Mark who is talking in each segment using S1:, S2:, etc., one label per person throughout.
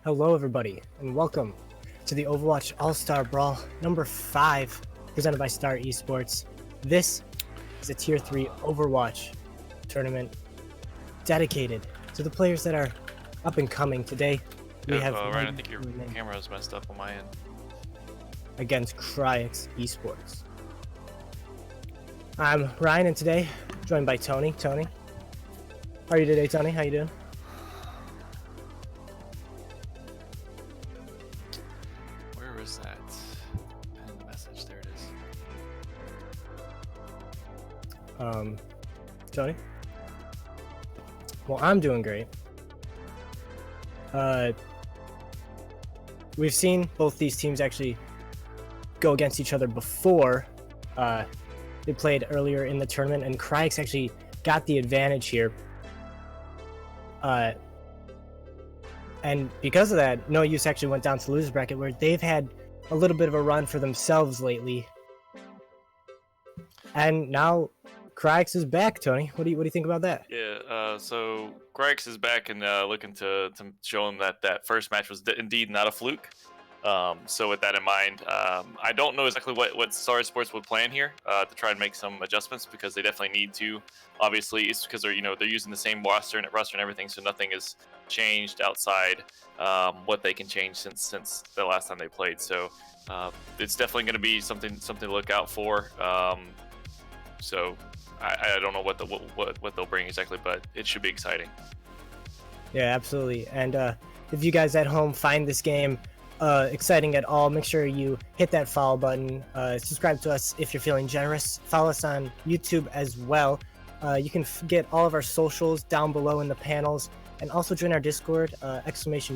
S1: Hello everybody, and welcome to the Overwatch All-Star Brawl number 5, presented by Star Esports. This is a Tier 3 Overwatch tournament dedicated to the players that are up and coming. Today, we have
S2: Ryan, I think your camera is messed up on my end.
S1: Against Kryix Esports. I'm Ryan, and today, joined by Tony. Tony, how are you today, Tony? How you doing?
S2: Where is that? Pinned message. There it is.
S1: Tony? Well, I'm doing great. We've seen both these teams actually go against each other before. They played earlier in the tournament, and Kryix actually got the advantage here. And because of that, No Use actually went down to the loser bracket, where they've had a little bit of a run for themselves lately. And now Kryix is back, Tony. What do you think about that?
S2: Yeah, so Kryix is back and looking to show him that first match was indeed not a fluke. So with that in mind, I don't know exactly what Star Esports would plan here to try and make some adjustments, because they definitely need to. Obviously, it's because they're using the same roster and everything, so nothing is changed outside what they can change since the last time they played. So it's definitely going to be something to look out for. So I don't know what they'll bring exactly, but it should be exciting.
S1: Yeah, absolutely. And if you guys at home find this game exciting at all, make sure you hit that follow button. Subscribe to us if you're feeling generous. Follow us on YouTube as well. You can get all of our socials down below in the panels, and also join our Discord,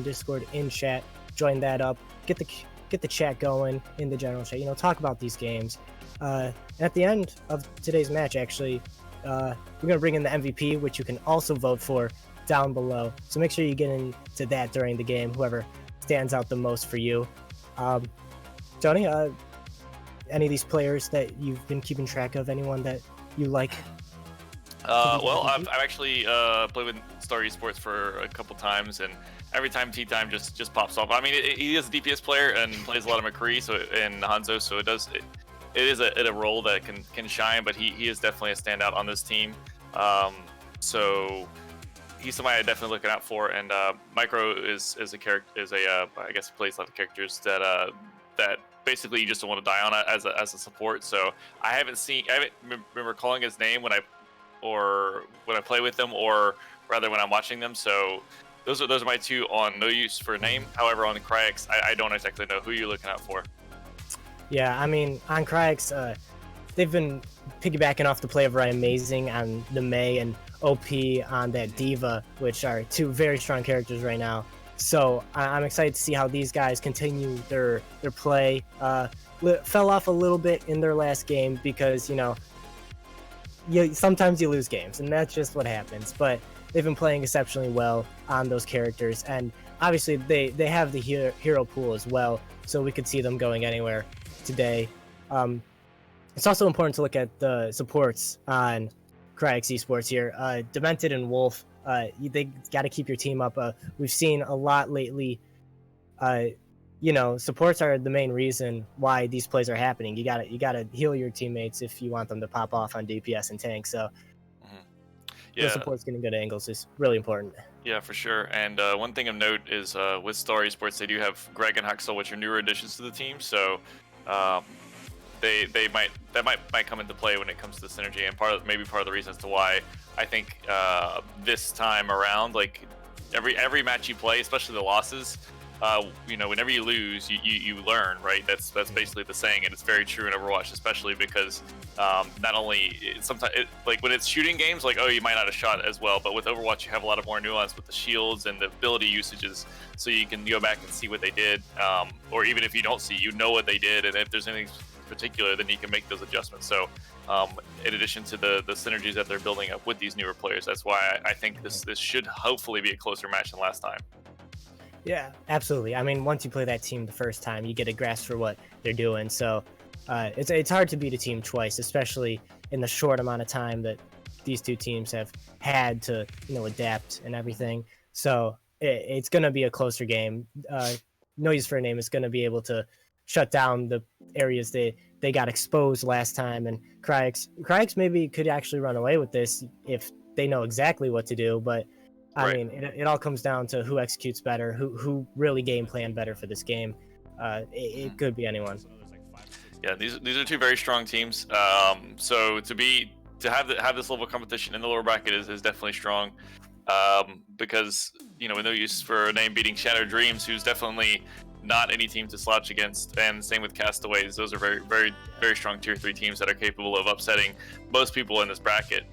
S1: !Discord in chat. Join that up. Get the chat going in the general chat. Talk about these games. And at the end of today's match, actually, we're gonna bring in the MVP, which you can also vote for down below. So make sure you get into that during the game. Whoever stands out the most for you. Tony, any of these players that you've been keeping track of? Anyone that you like?
S2: Well, I've actually played with Star Esports for a couple times, and every time Tea Time just pops off. I mean, he is a DPS player and plays a lot of McCree and Hanzo, so it is a role that can shine, but he is definitely a standout on this team. So he's somebody I'm definitely looking out for. And Micro is a character, I guess he plays a lot of characters that basically you just don't want to die on as a support. So I haven't remember calling his name when I play with them, or rather when I'm watching them. So those are my two on No Use for name. However, on the Kryix, I don't exactly know who you're looking out for.
S1: Yeah, I mean, on Kryix, they've been piggybacking off the play of Ryan Amazing on the Mei and OP on that Diva, which are two very strong characters right now. So I'm excited to see how these guys continue their play. Fell off a little bit in their last game because, sometimes you lose games, and that's just what happens. But they've been playing exceptionally well on those characters, and obviously they have the hero pool as well, so we could see them going anywhere today. It's also important to look at the supports on Kryix Esports here. Demented and Wolf, they got to keep your team up. We've seen a lot lately. Supports are the main reason why these plays are happening. You gotta heal your teammates if you want them to pop off on DPS and tank. So the support's getting good angles is really important.
S2: Yeah, for sure. And one thing of note is with Star Esports, they do have Greg and Huxel, which are newer additions to the team. So that might come into play when it comes to the synergy, and maybe part of the reason as to why I think this time around, like every match you play, especially the losses, whenever you lose, you learn, right? That's basically the saying, and it's very true in Overwatch, especially because not only sometimes like when it's shooting games, like, oh, you might not have shot as well, but with Overwatch you have a lot of more nuance with the shields and the ability usages, so you can go back and see what they did, or even if you don't see, what they did, and if there's anything particular, then you can make those adjustments. So in addition to the synergies that they're building up with these newer players, that's why I think this should hopefully be a closer match than last time.
S1: Yeah, absolutely. I mean, once you play that team the first time, you get a grasp for what they're doing. So it's hard to beat a team twice, especially in the short amount of time that these two teams have had to adapt and everything. So it's going to be a closer game. No Use for a Name is going to be able to shut down the areas they got exposed last time, and Kryix maybe could actually run away with this if they know exactly what to do. But I mean, it all comes down to who executes better, who really game plan better for this game. It could be anyone.
S2: Yeah, these are two very strong teams. So to have this level of competition in the lower bracket is definitely strong. Because with No Use for a Name beating Shattered Dreams, who's definitely not any team to slouch against, and same with Castaways. Those are very, very, very strong tier 3 teams that are capable of upsetting most people in this bracket.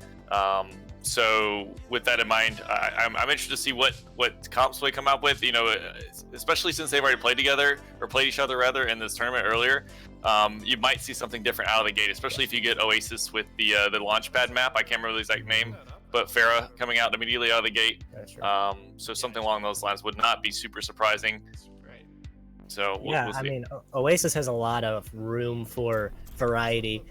S2: So with that in mind, I'm interested to see what comps they come out with. Especially since they've already played together, or played each other rather, in this tournament earlier. You might see something different out of the gate, especially if you get Oasis with the Launchpad map. I can't remember the exact name, but Farah coming out immediately out of the gate. So something along those lines would not be super surprising. So we'll see. I mean,
S1: Oasis has a lot of room for variety.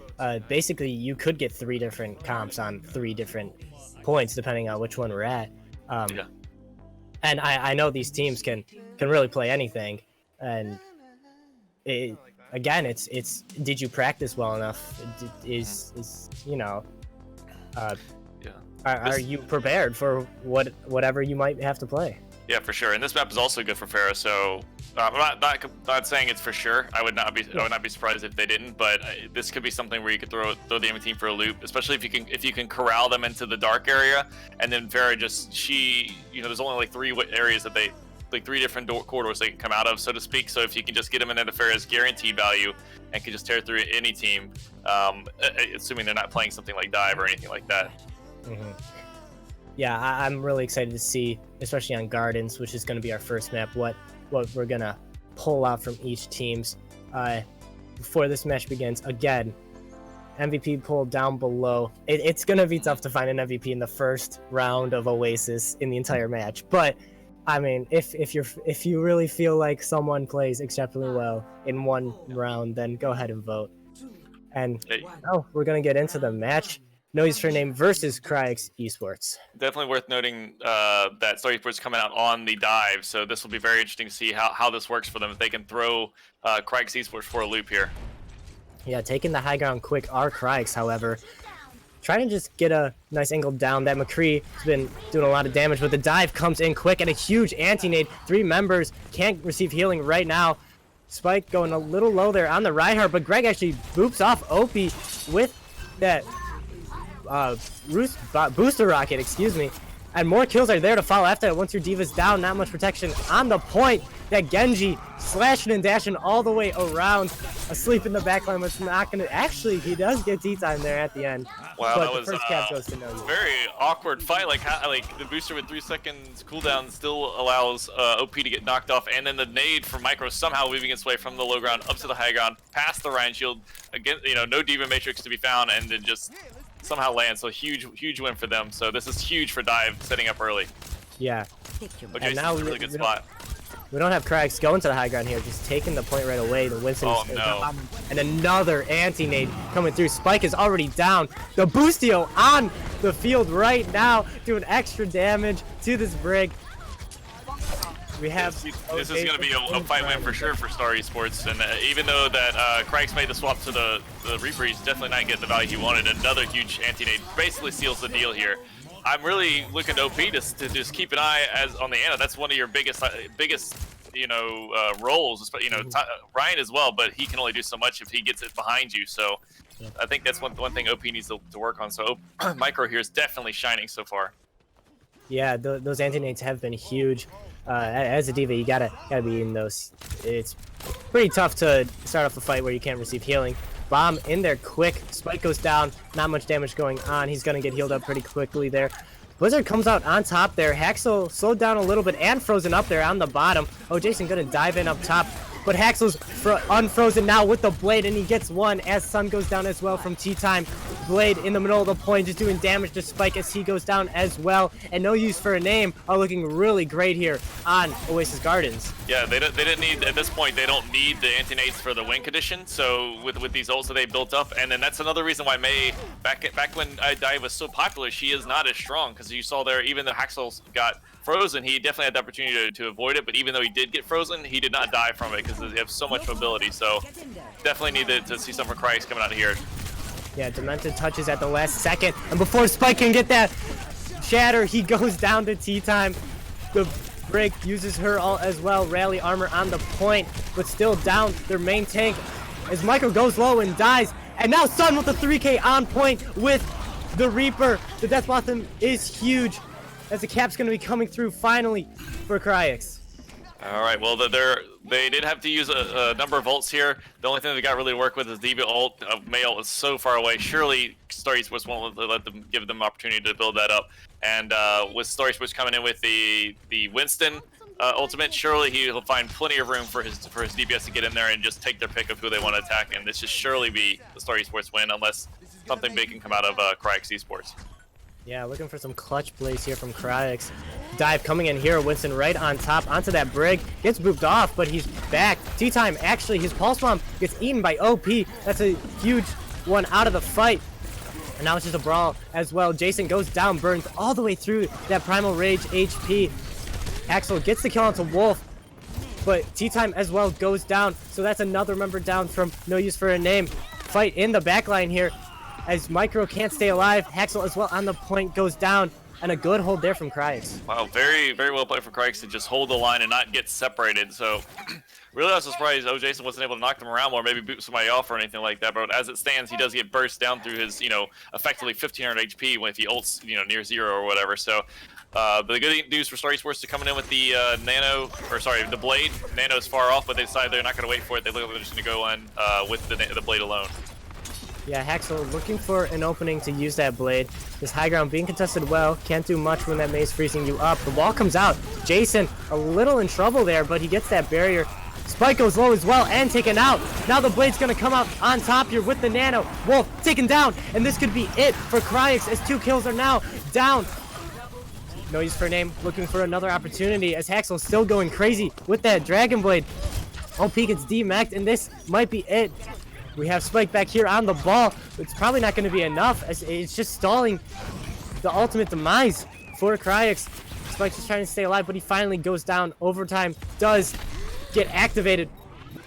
S1: Basically, you could get 3 different comps on 3 different points depending on which one we're at. And I know these teams can really play anything. And again, it's did you practice well enough? Are you prepared for whatever you might have to play?
S2: Yeah, for sure. And this map is also good for Farah. So I'm not saying it's for sure. I would not be surprised if they didn't. But this could be something where you could throw the enemy team for a loop, especially if you can corral them into the dark area, and then Farah there's only like 3 areas that they. Like 3 different corridors they can come out of, so to speak. So if you can just get them in there to Farah's guaranteed value and can just tear through any team, assuming they're not playing something like Dive or anything like that.
S1: Yeah, I'm really excited to see, especially on Gardens, which is going to be our first map, what we're going to pull out from each teams. Before this match begins, again, MVP pool down below. It's going to be tough to find an MVP in the first round of Oasis in the entire match, but I mean, if you really feel like someone plays exceptionally well in one round, then go ahead and vote. And we're gonna get into the match. No Use for a Name versus Kryix Esports.
S2: Definitely worth noting that Star Esports coming out on the dive, so this will be very interesting to see how this works for them, if they can throw Kryix Esports for a loop here.
S1: Yeah, taking the high ground quick are Kryix, however. Trying to just get a nice angle down. That McCree has been doing a lot of damage, but the dive comes in quick and a huge anti-nade. 3 members can't receive healing right now. Spike going a little low there on the Reinhardt, but Greg actually boops off Opie with that booster rocket, excuse me. And more kills are there to follow after that. Once your Diva's down, not much protection on the point. That Genji slashing and dashing all the way around. Asleep in the backline, but not going to... Actually, he does get D-time there at the end.
S2: Wow,
S1: but
S2: that was
S1: first cap goes to No Use.
S2: Very awkward fight. Like the booster with 3 seconds cooldown still allows OP to get knocked off. And then the nade from Micro somehow weaving its way from the low ground up to the high ground, past the Ryan shield. Again, no Diva Matrix to be found, and then just... somehow land. So huge win for them. So this is huge for Dive setting up early.
S1: Yeah.
S2: Okay, now a really good spot.
S1: We don't have Kryix going to the high ground here, just taking the point right away. The Winston and another anti-nade coming through. Spike is already down. The Boostio on the field right now, doing extra damage to this Brig. We have
S2: this is going to be a fight win for sure for Star Esports, and even though that Kryix made the swap to the Reaper, he's definitely not getting the value he wanted. Another huge anti-nade basically seals the deal here. I'm really looking to OP to just keep an eye on the Ana. That's one of your biggest roles. Ryan as well, but he can only do so much if he gets it behind you. So I think that's one thing OP needs to work on. So Micro here is definitely shining so far.
S1: Yeah, those anti-nades have been huge. As a Diva, you gotta be in those. It's pretty tough to start off a fight where you can't receive healing. Bomb in there quick. Spike goes down. Not much damage going on. He's gonna get healed up pretty quickly there. Blizzard comes out on top there. Haxel slowed down a little bit and frozen up there on the bottom. Oh, Jason gonna dive in up top. But Haxel's unfrozen now with the blade, and he gets one as Sun goes down as well from Tea Time. Blade in the middle of the point, just doing damage to Spike as he goes down as well. And No Use for a Name are looking really great here on Oasis Gardens.
S2: Yeah, they didn't need, at this point, they don't need the anti-nades for the win condition. So with these ults that they built up, and then that's another reason why Mei, back when Dive was so popular, she is not as strong, because you saw there, even though Haxel got frozen, he definitely had the opportunity to avoid it, but even though he did get frozen, he did not die from it because they have so much mobility. So definitely needed to see some for Kryix coming out of here.
S1: Yeah, Demented touches at the last second, and before Spike can get that shatter, he goes down to tea time. The Brig uses her ult as well, rally armor on the point, but still down their main tank as Micro goes low and dies. And now Sun with the 3K on point with the Reaper. The Death Blossom is huge, as the cap's going to be coming through finally for Kryix.
S2: All right, well, they did have to use a number of ults here. The only thing they got really to work with is the Diva ult. Mei ult is so far away. Surely Story Sports won't let them give them opportunity to build that up. And with Story Sports coming in with the Winston ultimate, surely he'll find plenty of room for his DPS to get in there and just take their pick of who they want to attack. And this should surely be the Story Sports win, unless something big can come out of Kryix Esports.
S1: Yeah, looking for some clutch plays here from Kryix. Dive coming in here, Winston right on top, onto that Brig. Gets booped off, but he's back. Tea time, actually, his Pulse Bomb gets eaten by OP. That's a huge one out of the fight. And now it's just a brawl as well. Jason goes down, burns all the way through that Primal Rage HP. Axel gets the kill onto Wolf, but Tea time as well goes down. So that's another member down from No Use for a Name. Fight in the backline here, as Micro can't stay alive. Haxel as well on the point goes down, and a good hold there from Kryix.
S2: Wow, very, very well played for Kryix to just hold the line and not get separated. So really, I was surprised Jason wasn't able to knock them around more, maybe boot somebody off or anything like that. But as it stands, he does get burst down through his, effectively 1500 HP when if he ults, near zero or whatever. So but the good news for Story Sports is coming in with the the Blade. Nano's far off, but they decide they're not going to wait for it. They look like they're just going to go in with the Blade alone.
S1: Yeah, Haxel looking for an opening to use that Blade. This high ground being contested well. Can't do much when that Mei's freezing you up. The wall comes out. Jason a little in trouble there, but he gets that barrier. Spike goes low as well and taken out. Now the Blade's going to come out on top here with the Nano. Wolf taken down, and this could be it for Kryix as 2 kills are now down. No Use for a Name looking for another opportunity as Haxel's still going crazy with that Dragon Blade. OP gets demaxed, and this might be it. We have Spike back here on the ball. It's probably not going to be enough, as it's just stalling the ultimate demise for Kryix. Spike's just trying to stay alive, but he finally goes down. Overtime does get activated.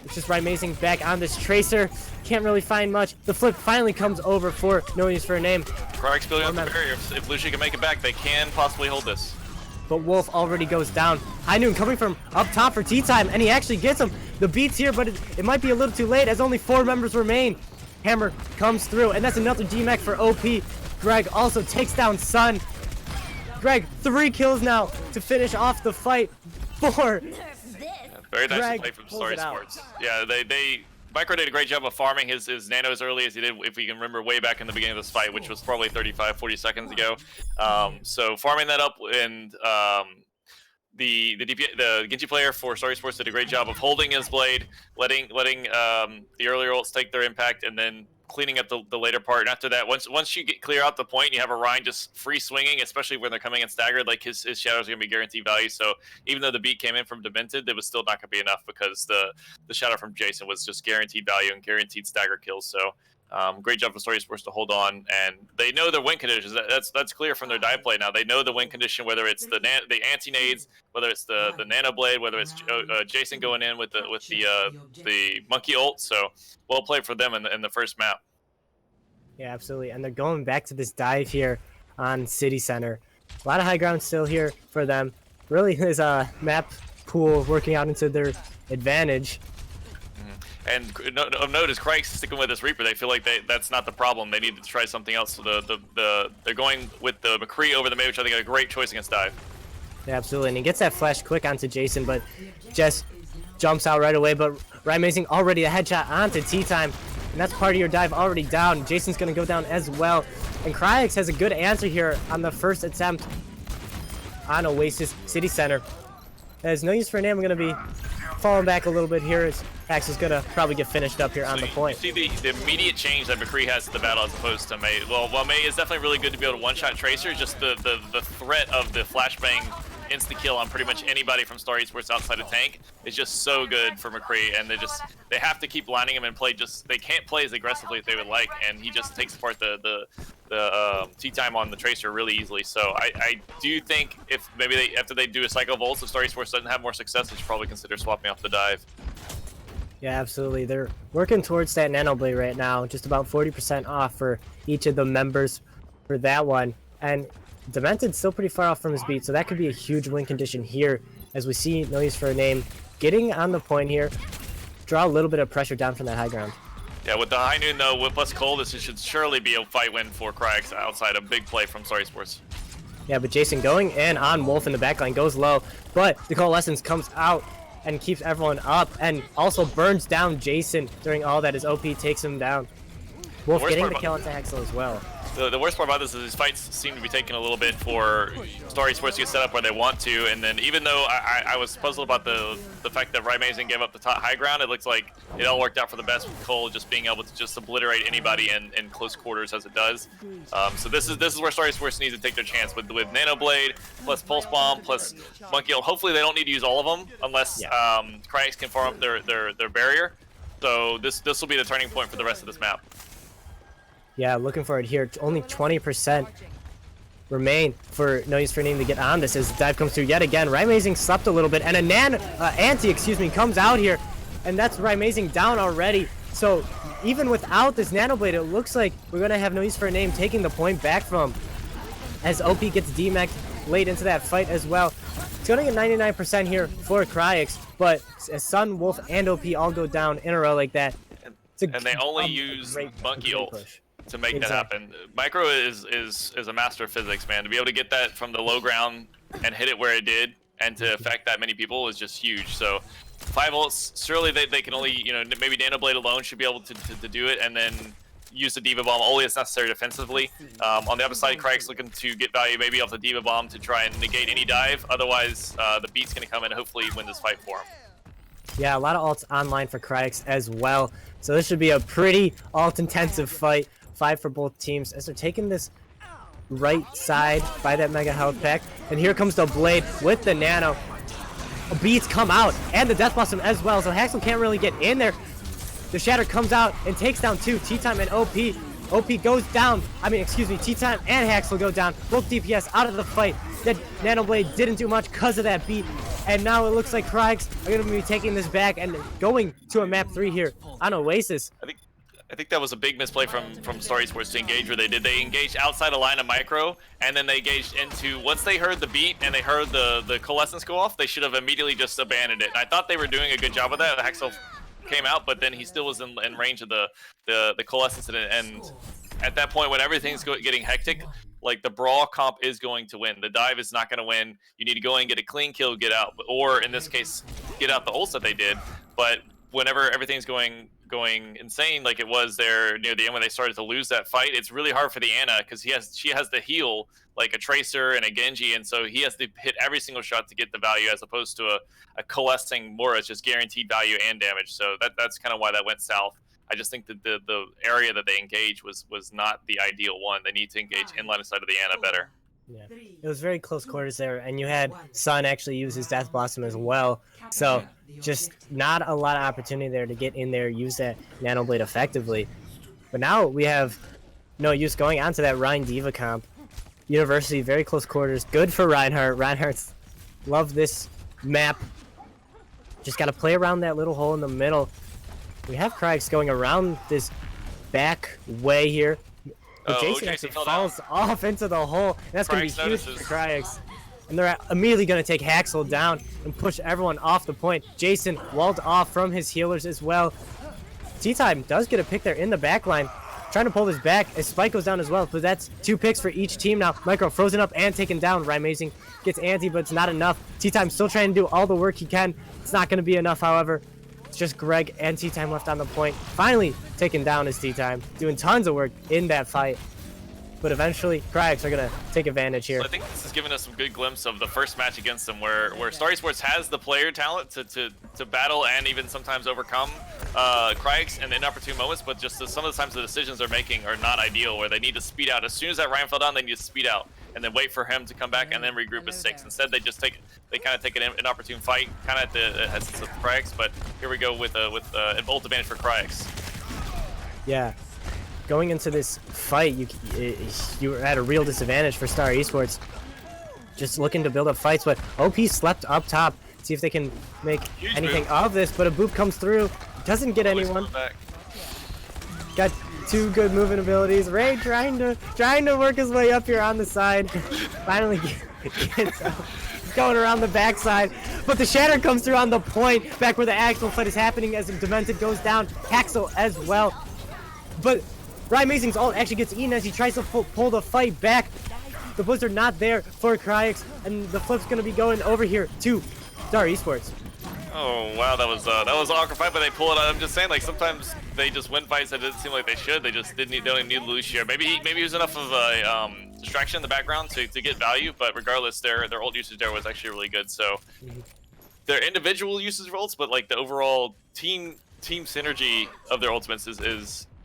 S1: It's just Amazing back on this Tracer. Can't really find much. The flip finally comes over for No Use for a Name.
S2: Kryix building up the barrier. If Lucia can make it back, they can possibly hold this.
S1: But Wolf already goes down. High Noon coming from up top for tea time, and he actually gets him. The beats here, but it might be a little too late as only 4 members remain. Hammer comes through, and that's another DMAC for OP. Greg also takes down Sun. Greg, 3 kills now to finish off the fight. 4.
S2: Very nice play from Story Sports. Yeah, Micro did a great job of farming his nano as early as he did, if we can remember, way back in the beginning of this fight, which was probably 35-40 seconds ago. So farming that up, and the Genji player for Story Sports did a great job of holding his Blade, letting the earlier ults take their impact, and then cleaning up the later part. And after that, once you clear out the point, you have a Ryan just free swinging, especially when they're coming in staggered. Like his shadows are gonna be guaranteed value. So even though the beat came in from Demented, it was still not gonna be enough because the shadow from Jason was just guaranteed value and guaranteed stagger kills. So great job for Story Sports to hold on, and they know their win conditions. That's clear from their dive play now. They know the win condition, whether it's the anti-nades, whether it's the Nano Blade, whether it's Jason going in with the Monkey ult. So well played for them in the first map.
S1: Yeah, absolutely. And they're going back to this dive here on City Center. A lot of high ground still here for them. Really, this map pool working out into their advantage.
S2: And of note is Kryix sticking with this Reaper. They feel like that's not the problem. They need to try something else. So they're going with the McCree over the Mei, which I think is a great choice against dive. Yeah, absolutely. And he gets that flash quick onto Jason, but Jess jumps out right away. But Amazing already a headshot onto tea time. And that's part of your dive already down. Jason's going to go down as well. And Kryix has a good answer here on the first attempt on Oasis City Center. There's No Use for a Name going to be
S1: falling back a little bit here as Hax is gonna probably get finished up here on the point.
S2: You see the immediate change that Vs.Kryix has to the battle as opposed to Mei. Well, while Mei is definitely really good to be able to one-shot Tracer, just the threat of the flashbang insta-kill on pretty much anybody from Star Esports outside of tank is just so good for Vs.Kryix, and they have to keep lining him and play they can't play as aggressively as they would like, and he just takes apart the T-time on the Tracer really easily. So I do think if maybe after they do a cycle of ults, if Star Esports doesn't have more success, they should probably consider swapping off the dive.
S1: Yeah, absolutely. They're working towards that Nano Blade right now, just about 40% off for each of the members for that one. And Demented's still pretty far off from his beat, so that could be a huge win condition here as we see No Use for a Name getting on the point here, draw a little bit of pressure down from that high ground.
S2: Yeah, with the high noon though, with plus Cole, this should surely be a fight win for Kryix outside a big play from Star Esports.
S1: Yeah, but Jason going in on Wolf in the backline, goes low, but the Coalescence comes out and keeps everyone up and also burns down Jason during all that as OP takes him down. Wolf getting the kill into Hexel as well.
S2: The worst part about this is these fights seem to be taking a little bit for Star Esports to get set up where they want to, and then even though I was puzzled about the fact that Rymazing gave up the top high ground, it looks like it all worked out for the best with Cole just being able to just obliterate anybody in close quarters as it does. So this is where Star Esports needs to take their chance with Nano Blade plus Pulse Bomb plus Monkey Ult. Hopefully they don't need to use all of them unless Kryix can farm up their barrier. So this will be the turning point for the rest of this map.
S1: Yeah, looking for it here. Only 20% remain for No Use for a Name to get on this as the dive comes through yet again. Rymazing slept a little bit, and a Anti, comes out here, and that's Rymazing down already. So even without this Nano Blade, it looks like we're gonna have No Use for a Name taking the point back from as OP gets DMAC'd late into that fight as well. It's gonna get 99% here for Kryix, but as Sun, Wolf, and OP all go down in a row like that,
S2: and they only use Monkey Ult to make that happen. Micro is a master of physics, man. To be able to get that from the low ground and hit it where it did, and to affect that many people is just huge. So 5 ults, surely they can only, maybe Nano Blade alone should be able to do it, and then use the Diva Bomb only as necessary defensively. On the other side, Kryix looking to get value maybe off the Diva Bomb to try and negate any dive. Otherwise, the beat's gonna come in and hopefully win this fight for him.
S1: Yeah, a lot of ults online for Kryix as well. So this should be a pretty ult-intensive fight. 5 for both teams as they're taking this right side by that Mega Health Pack. And here comes the Blade with the Nano. Beats come out and the Death Blossom as well, so Haxel can't really get in there. The Shatter comes out and takes down 2, T-Time and OP. OP goes down, T-Time and Haxel go down. Both DPS out of the fight. That Nano Blade didn't do much because of that beat. And now it looks like Kryix are going to be taking this back and going to a map 3 here on Oasis.
S2: I think that was a big misplay from Star Esports to engage where they did. They engaged outside a line of Micro, and then they engaged into, once they heard the beat and they heard the Coalescence go off, they should have immediately just abandoned it. And I thought they were doing a good job of that. Hexel came out, but then he still was in range of the Coalescence, and at that point when everything's getting hectic, like the brawl comp is going to win. The dive is not going to win. You need to go in and get a clean kill, get out, or in this case, get out the ults that they did. But whenever everything's going insane like it was there near the end when they started to lose that fight, it's really hard for the Ana because she has to heal like a Tracer and a Genji, and so he has to hit every single shot to get the value as opposed to a coalescing Mora. It's just guaranteed value and damage. So that's kind of why that went south. I just think that the area that they engaged was not the ideal one. They need to engage in line of sight of the Ana better.
S1: Yeah, it was very close quarters there, and you had Sun actually use his Death Blossom as well. So just not a lot of opportunity there to get in there, use that Nano Blade effectively. But now we have No Use going onto that Ryan Diva comp. University, very close quarters. Good for Reinhardt. Reinhardt's love this map. Just got to play around that little hole in the middle. We have Kryix going around this back way here. But Jason actually falls off into the hole. And that's going to be huge for Kryix. And they're immediately going to take Haxel down and push everyone off the point. Jason walled off from his healers as well. T-Time does get a pick there in the back line. Trying to pull this back as Spike goes down as well. But that's 2 picks for each team now. Micro frozen up and taken down. Rymazing gets anti, but it's not enough. T-Time still trying to do all the work he can. It's not going to be enough, however. It's just Greg and T-Time left on the point. Finally taken down is T-Time. Doing tons of work in that fight. but eventually Kryix are gonna take advantage here.
S2: So I think this has given us some good glimpse of the first match against them, where Star Esports has the player talent to battle and even sometimes overcome Kryix in inopportune moments, but just some of the times the decisions they're making are not ideal, where they need to speed out. As soon as that Ryan fell down, they need to speed out and then wait for him to come back and then regroup as 6. Instead, they just kind of take an inopportune fight, kind of at the essence of Kryix. But here we go with an ult advantage for Kryix.
S1: Yeah. Going into this fight, you were at a real disadvantage for Star Esports. Just looking to build up fights, but OP slept up top. See if they can make anything of this, but a boop comes through. Doesn't get anyone. Got 2 good movement abilities. Ray trying to work his way up here on the side. Finally gets up. He's going around the backside, but the shatter comes through on the point, back where the actual fight is happening as Demented goes down. Haxel as well. But Ryan Mazing's ult actually gets eaten as he tries to pull the fight back. The Blizzard not there for Kryix, and the flip's gonna be going over here to Star Esports.
S2: Oh wow, that was an awkward fight, but they pull it out. I'm just saying, like, sometimes they just win fights that didn't seem like they should. They just don't even need to lose here. Maybe he was enough of a distraction in the background to get value, but regardless, their ult usage there was actually really good. So their individual uses of ults, but like the overall team synergy of their ultimates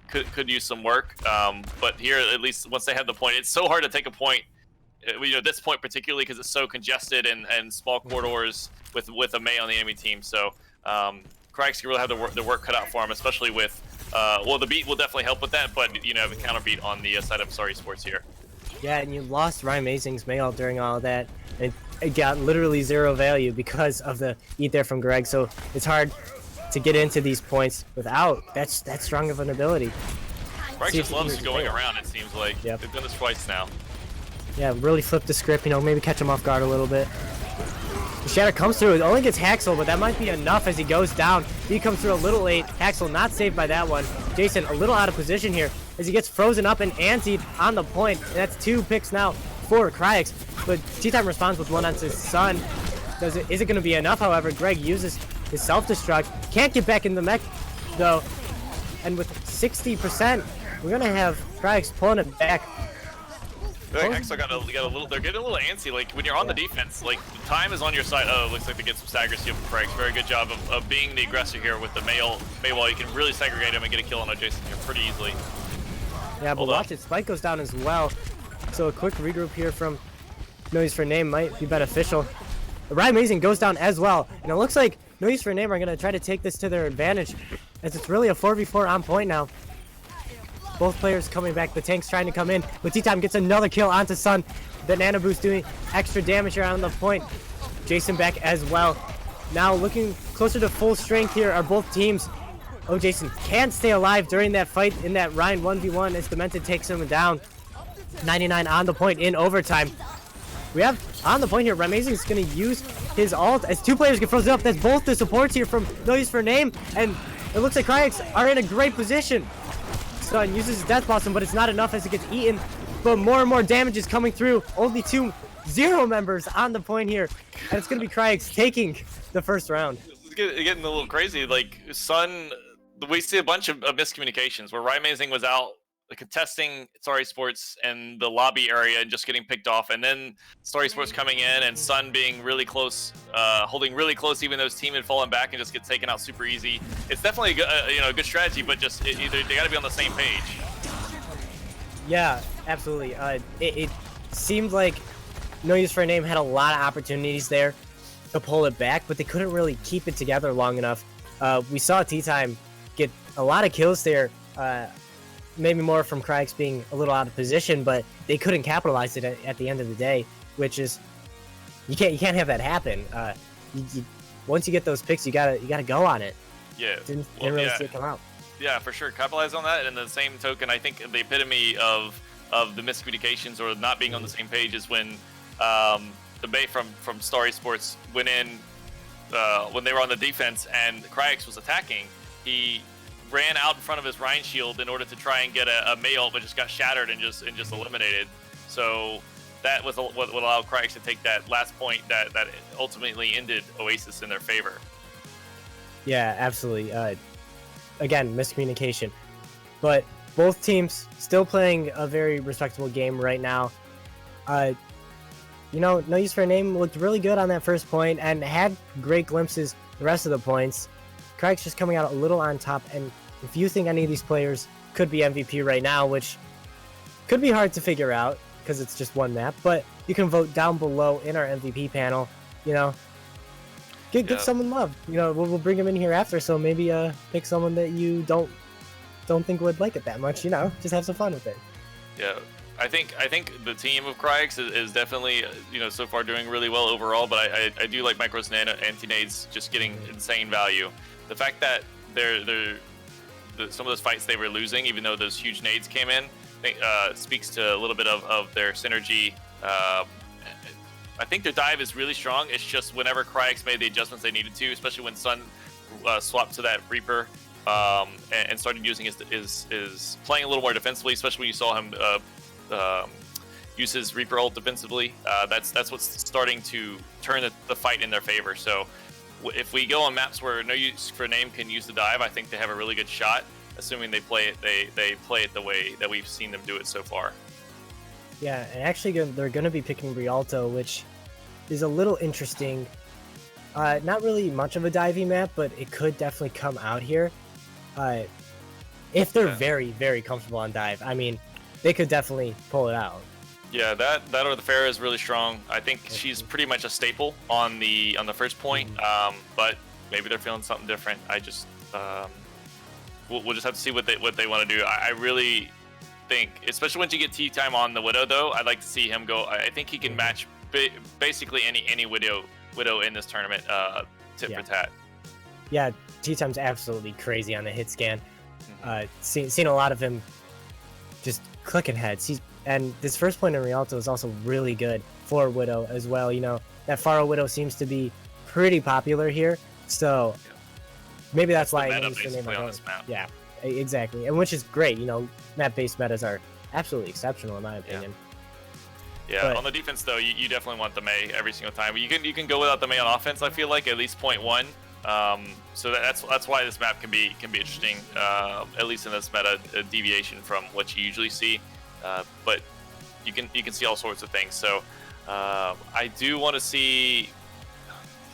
S2: could use some work. But here, at least once they have the point, it's so hard to take a point. This point particularly because it's so congested and small corridors with a Mei on the enemy team. So Kryix can really have the work cut out for him, especially with the beat will definitely help with that, but have a counter beat on the side of Star Esports here.
S1: Yeah, and you lost Ryan Mazing's Mei ult during all of that. It got literally 0 value because of the eat there from Greg. So it's hard to get into these points without that strong of an ability.
S2: Kryix just loves going around, it seems like.
S1: Yep.
S2: They've done this twice now.
S1: Yeah, really flip the script, maybe catch him off guard a little bit. The shatter comes through, it only gets Haxel, but that might be enough as he goes down. He comes through a little late. Haxel not saved by that one. Jason a little out of position here as he gets frozen up and antied on the point. And that's 2 picks now for Kryix. But T-Time responds with one onto Sun. Is it going to be enough, however? Greg uses his self-destruct. Can't get back in the mech, though. And with 60%, we're going to have Kryix pulling it back.
S2: They're getting a little antsy. Like when you're on the defense, like the time is on your side. Oh, it looks like they get some staggers here from Kryix. Very good job of being the aggressor here with the Mei wall. You can really segregate him and get a kill on Jason here pretty easily.
S1: Yeah, but watch it. Spike goes down as well. So a quick regroup here from No Use for Name might be beneficial. Ryan Mazing goes down as well, and it looks like No Use for Name are going to try to take this to their advantage, as it's really a 4v4 on point now. Both players coming back. The tank's trying to come in, but T-Time gets another kill onto Sun. The Nano Boost doing extra damage around the point. Jason back as well. Now looking closer to full strength here are both teams. Oh, Jason can't stay alive during that fight in that Ryan 1v1 as Demented takes him down. 99 on the point in overtime. We have on the point here, Ramazing is going to use his ult as 2 players get frozen up. That's both the supports here from No Use for Name, and it looks like Kryix are in a great position. Sun uses his Death Blossom, but it's not enough as it gets eaten. But more and more damage is coming through. Only 0 members on the point here, and it's going to be Kryix taking the first round.
S2: It's getting a little crazy. Like Sun, we see a bunch of miscommunications where Ryan Mazing was out contesting Star Esports in the lobby area and just getting picked off, and then Star Esports coming in and Sun being really close, holding really close even though his team had fallen back and just get taken out super easy. It's definitely a good strategy, but just either they got to be on the same page.
S1: Yeah, absolutely. It seemed like No Use for a Name had a lot of opportunities there to pull it back, but they couldn't really keep it together long enough. We saw T-Time get a lot of kills there. Maybe more from Kryix being a little out of position, but they couldn't capitalize it at the end of the day, which is you can't have that happen. Once you get those picks, you gotta go on it.
S2: Yeah,
S1: didn't really see it come out.
S2: Yeah, for sure, capitalize on that. And the same token, I think the epitome of the miscommunications or not being on the same page is when the Mei from Star Esports went in when they were on the defense and Kryix was attacking. He ran out in front of his Rhine shield in order to try and get a Mei ult, but just got shattered and just eliminated. So that was what allowed Kryix to take that last point that ultimately ended Oasis in their favor.
S1: Yeah, absolutely. Again, miscommunication. But both teams still playing a very respectable game right now. You know, No Use for a Name looked really good on that first point and had great glimpses the rest of the points. Kryix just coming out a little on top, and if you think any of these players could be MVP right now, which could be hard to figure out because it's just one map, but you can vote down below in our MVP panel, you know. Give someone love. You know, we'll bring him in here after, so maybe pick someone that you don't think would like it that much, you know. Just have some fun with it.
S2: Yeah. I think the team of Kryix is definitely, you know, so far doing really well overall, but I do like Micro's anti-nades just getting insane value. The fact that some of those fights they were losing, even though those huge nades came in, speaks to a little bit of their synergy. I think their dive is really strong. It's just whenever Kryix made the adjustments they needed to, especially when Sun swapped to that Reaper and started using his playing a little more defensively, especially when you saw him use his Reaper ult defensively. That's what's starting to turn the fight in their favor. So if we go on maps where No Use for a Name can use the dive, I think they have a really good shot, assuming they play it the way that we've seen them do it so far.
S1: Yeah, and actually they're going to be picking Rialto, which is a little interesting. Not really much of a divey map, but it could definitely come out here. If they're very, very comfortable on dive, I mean, they could definitely pull it out.
S2: Yeah, that or the Pharah is really strong. I think she's pretty much a staple on the first point, but maybe they're feeling something different. I just we'll just have to see what they want to do. I really think, especially once you get tea time on the Widow, though, I'd like to see him go. I think he can match basically any Widow in this tournament, tit for tat.
S1: Yeah, tea time's absolutely crazy on the hit scan. Seen a lot of him just clicking heads. And this first point in Rialto is also really good for Widow as well. You know, that Pharah Widow seems to be pretty popular here, so maybe that's why
S2: meta basically on this map.
S1: Yeah, exactly, and which is great. You know, map-based metas are absolutely exceptional in my opinion.
S2: Yeah, but on the defense though, you definitely want the Mei every single time. You can go without the Mei on offense. I feel like at least point one. So that's why this map can be interesting. At least in this meta, a deviation from what you usually see. But you can see all sorts of things. So I do want to see,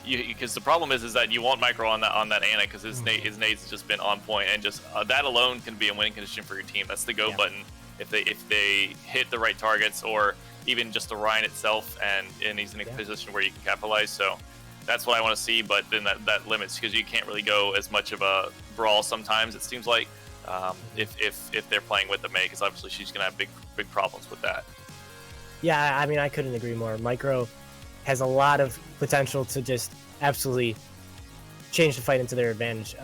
S2: because the problem is that you want Micro on that Ana, because his nades has just been on point, and just that alone can be a winning condition for your team. That's the go button if they hit the right targets, or even just the Ryan itself, and he's in a position where you can capitalize. So that's what I want to see, but then that limits, because you can't really go as much of a brawl sometimes, it seems like, if they're playing with the Mei, because obviously she's gonna have big problems with that.
S1: Yeah, I mean, I couldn't agree more. Micro has a lot of potential to just absolutely change the fight into their advantage.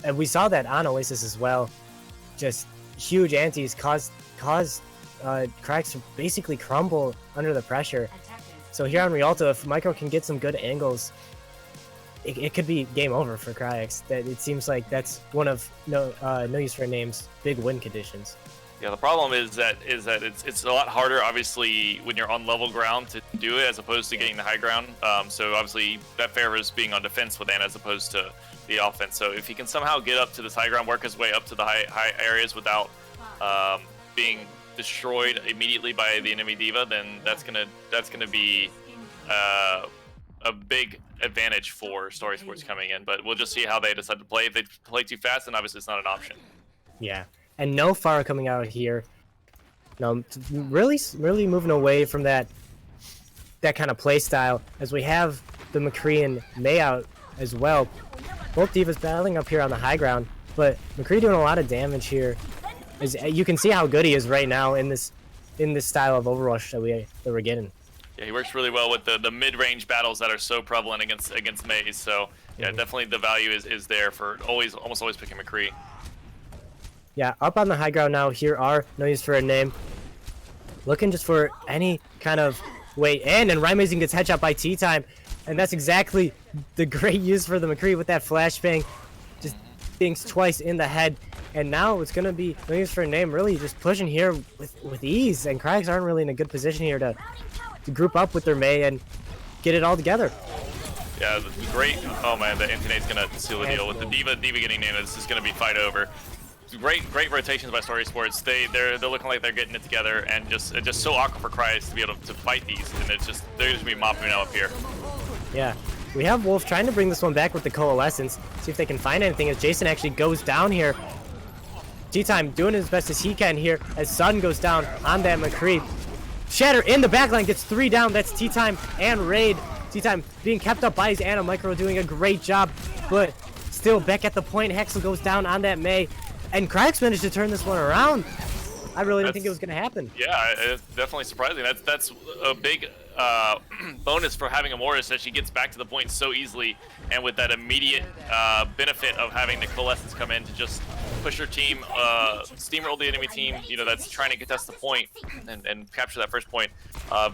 S1: And we saw that on Oasis as well. Just huge antis caused Kryix to basically crumble under the pressure. So here on Rialto, if Micro can get some good angles, it could be game over for Kryix. That it seems like that's one of No Use for a Name's big win conditions.
S2: Yeah, the problem is that it's a lot harder, obviously, when you're on level ground to do it, as opposed to getting the high ground. So obviously that favors being on defense with Ana as opposed to the offense. So if he can somehow get up to this high ground, work his way up to the high areas without being destroyed immediately by the enemy diva, then that's gonna be a big advantage for Story Sports coming in. But we'll just see how they decide to play. If they play too fast, then obviously it's not an option.
S1: Yeah. And no Pharah coming out here. No, really moving away from that kind of play style, as we have the McCree and Mei out as well. Both divas battling up here on the high ground, but McCree doing a lot of damage here. As you can see how good he is right now in this style of Overrush that we're getting.
S2: Yeah, he works really well with the mid-range battles that are so prevalent against Mei. So yeah, definitely the value is there for almost always picking McCree.
S1: Yeah, up on the high ground now, here are No Use for a Name. Looking just for any kind of way in, and Rymazing gets headshot by Tea Time, and that's exactly the great use for the McCree with that flashbang, just being twice in the head. And now it's going to be No Use for a Name really just pushing here with ease, and Kryix aren't really in a good position here to group up with their Mei and get it all together.
S2: Yeah, great. Oh man, the anti-nade's going to seal the deal with the diva getting in. This is going to be fight over. great rotations by Story Sports. They're looking like they're getting it together, and it's just so awkward for Kryix to be able to fight these, and it's just they're just be mopping it up here.
S1: Yeah, we have Wolf trying to bring this one back with the Coalescence, see if they can find anything as Jason actually goes down here. T-Time doing as best as he can here as Sun goes down on that McCree. Shatter in the backline gets 3 down. That's T-Time and Raid. T-Time being kept up by his Ana. Micro doing a great job, but still back at the point. Hexel goes down on that Mei, and Kryix managed to turn this one around. I really didn't think it was going to happen.
S2: Yeah, it's definitely surprising. That's a big bonus for having a Mortis, that she gets back to the point so easily, and with that immediate benefit of having the Coalescence come in to just push her team, steamroll the enemy team, you know, that's trying to contest the point and capture that first point.